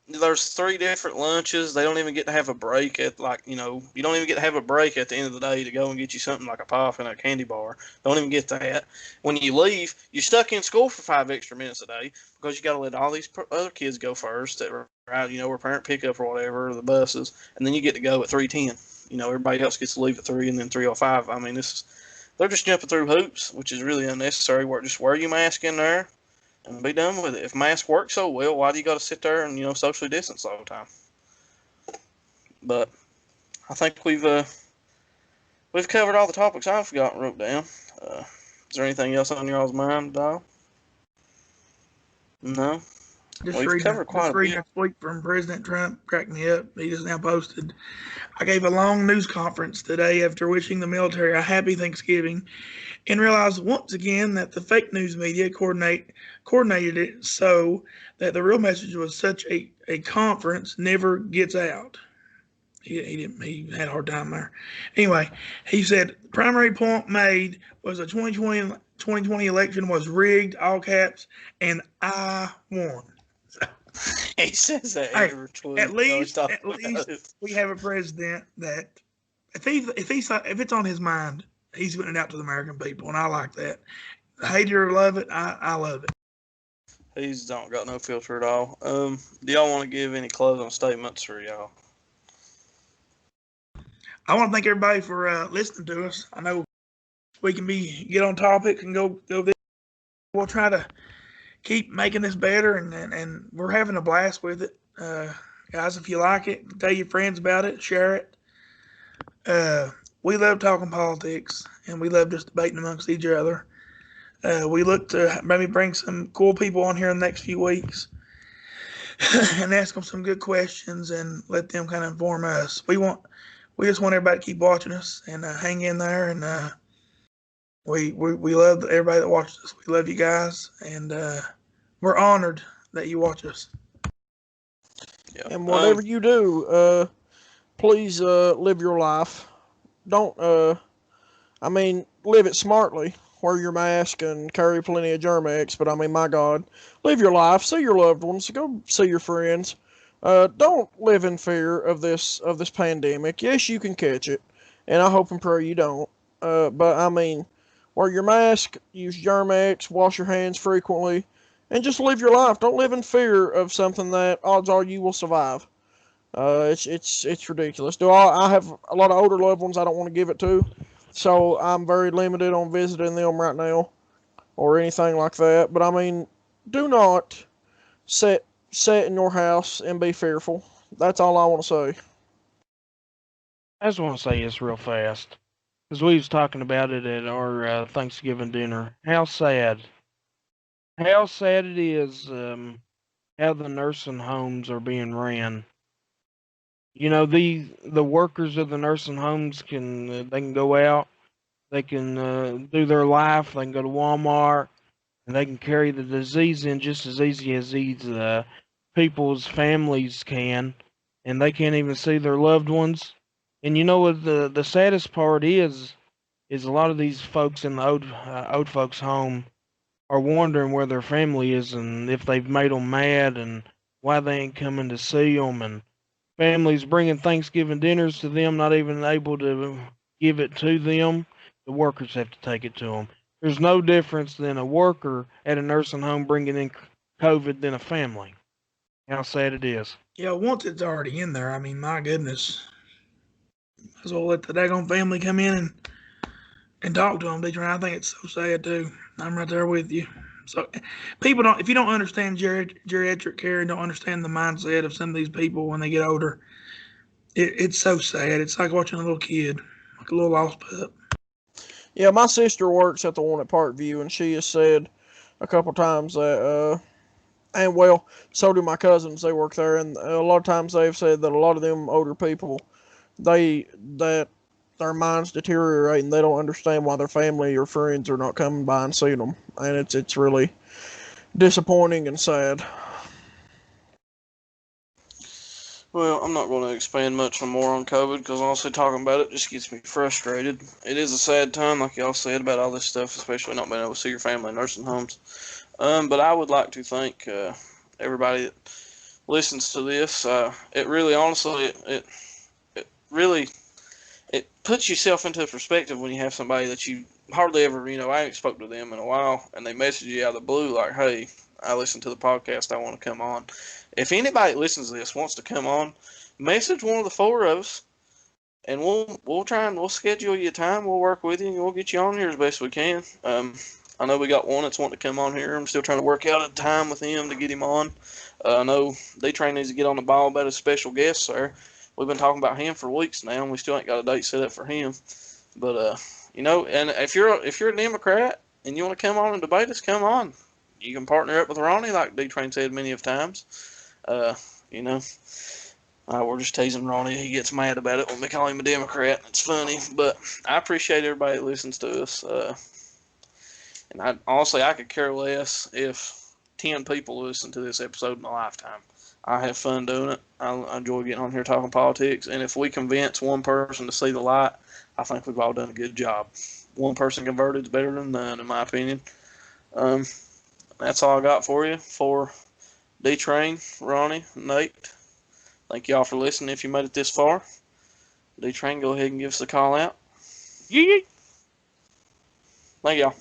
There's 3 different lunches. They don't even get to have a break at you don't even get to have a break at the end of the day to go and get you something like a pop and a candy bar. Don't even get that. When you leave, you're stuck in school for 5 extra minutes a day because you got to let all these other kids go first that are out, or parent pickup or whatever, or the buses, and then you get to go at 3:10. Everybody else gets to leave at 3 and then 3:05. I mean, they're just jumping through hoops, which is really unnecessary. Just wear your mask in there and be done with it. If masks work so well, why do you got to sit there and socially distance all the time? But I think we've covered all the topics I've got wrote down. Is there anything else on y'all's mind, Doll? No. We've covered quite a bit. This week from President Trump cracked me up. He just now posted, I gave a long news conference today after wishing the military a happy Thanksgiving and realized once again that the fake news media coordinated it so that the real message was such a conference never gets out. He had a hard time there. Anyway, he said the primary point made was the 2020 election was rigged, all caps, and I won. He says that Hey, every tweet. at least we have a president that if it's on his mind, he's putting it out to the American people, and I like that. Hate it or love it, I love it. He's don't got no filter at all. Do y'all want to give any closing statements for y'all? I want to thank everybody for listening to us. I know we can get on topic and go this. We'll try to keep making this better, and we're having a blast with it. Guys, if you like it, tell your friends about it, share it. We love talking politics, and we love just debating amongst each other. We look to maybe bring some cool people on here in the next few weeks and ask them some good questions and let them kind of inform us. We just want everybody to keep watching us and hang in there. And we love everybody that watches us. We love you guys, and we're honored that you watch us. Yeah. And whatever you do, please live your life. Don't, live it smartly. Wear your mask and carry plenty of Germ-X. But my God, live your life. See your loved ones. Go see your friends. Don't live in fear of this pandemic. Yes, you can catch it, and I hope and pray you don't. But wear your mask, use Germ-X, wash your hands frequently, and just live your life. Don't live in fear of something that odds are you will survive. It's ridiculous. I have a lot of older loved ones I don't want to give it to, so I'm very limited on visiting them right now, or anything like that. But do not sit in your house and be fearful. That's all I want to say. I just want to say this real fast, because we was talking about it at our Thanksgiving dinner. How sad it is how the nursing homes are being ran. The workers of the nursing homes they can go out, they can do their life, they can go to Walmart, and they can carry the disease in just as easy as these people's families can, and they can't even see their loved ones. And you know what the saddest part is a lot of these folks in the old folks home are wondering where their family is and if they've made them mad, and why they ain't coming to see them, and families bringing Thanksgiving dinners to them, not even able to give it to them. The workers have to take it to them. There's no difference than a worker at a nursing home bringing in COVID than a family. How sad it is. Yeah, once it's already in there, I mean, my goodness. Might as well let the daggone family come in and talk to them. I think it's so sad too. I'm right there with you. So people don't, if you don't understand geriatric care and don't understand the mindset of some of these people when they get older, it's so sad. It's like watching a little kid, like a little lost pup. Yeah, my sister works at the one at Parkview, and she has said a couple times that, and well, so do my cousins. They work there, and a lot of times they've said that a lot of them older people, that their minds deteriorate and they don't understand why their family or friends are not coming by and seeing them, and it's really disappointing and sad. Well, I'm not going to expand much more on COVID because honestly, talking about it just gets me frustrated. It is a sad time, like y'all said, about all this stuff, especially not being able to see your family in nursing homes. But I would like to thank everybody that listens to this. It really, honestly, it really it puts yourself into perspective when you have somebody that you hardly ever, I ain't spoke to them in a while, and they message you out of the blue like, "Hey, I listened to the podcast. I want to come on." If anybody that listens to this wants to come on, message one of the four of us, and we'll try and we'll schedule you a time. We'll work with you, and we'll get you on here as best we can. I know we got one that's wanting to come on here. I'm still trying to work out a time with him to get him on. I know D-Train needs to get on the ball about a special guest, sir. We've been talking about him for weeks now, and we still ain't got a date set up for him. But and if you're a Democrat and you want to come on and debate us, come on. You can partner up with Ronnie, like D-Train said many of times. Uh, you know, we're just teasing Ronnie. He gets mad about it when we call him a Democrat. It's funny, but I appreciate everybody that listens to us. And honestly, I could care less if 10 people listen to this episode in a lifetime. I have fun doing it. I enjoy getting on here talking politics. And if we convince one person to see the light, I think we've all done a good job. One person converted is better than none, in my opinion. That's all I got for you. For D-Train, Ronnie, Nate, thank y'all for listening if you made it this far. D-Train, go ahead and give us a call out. Yeah. Thank y'all.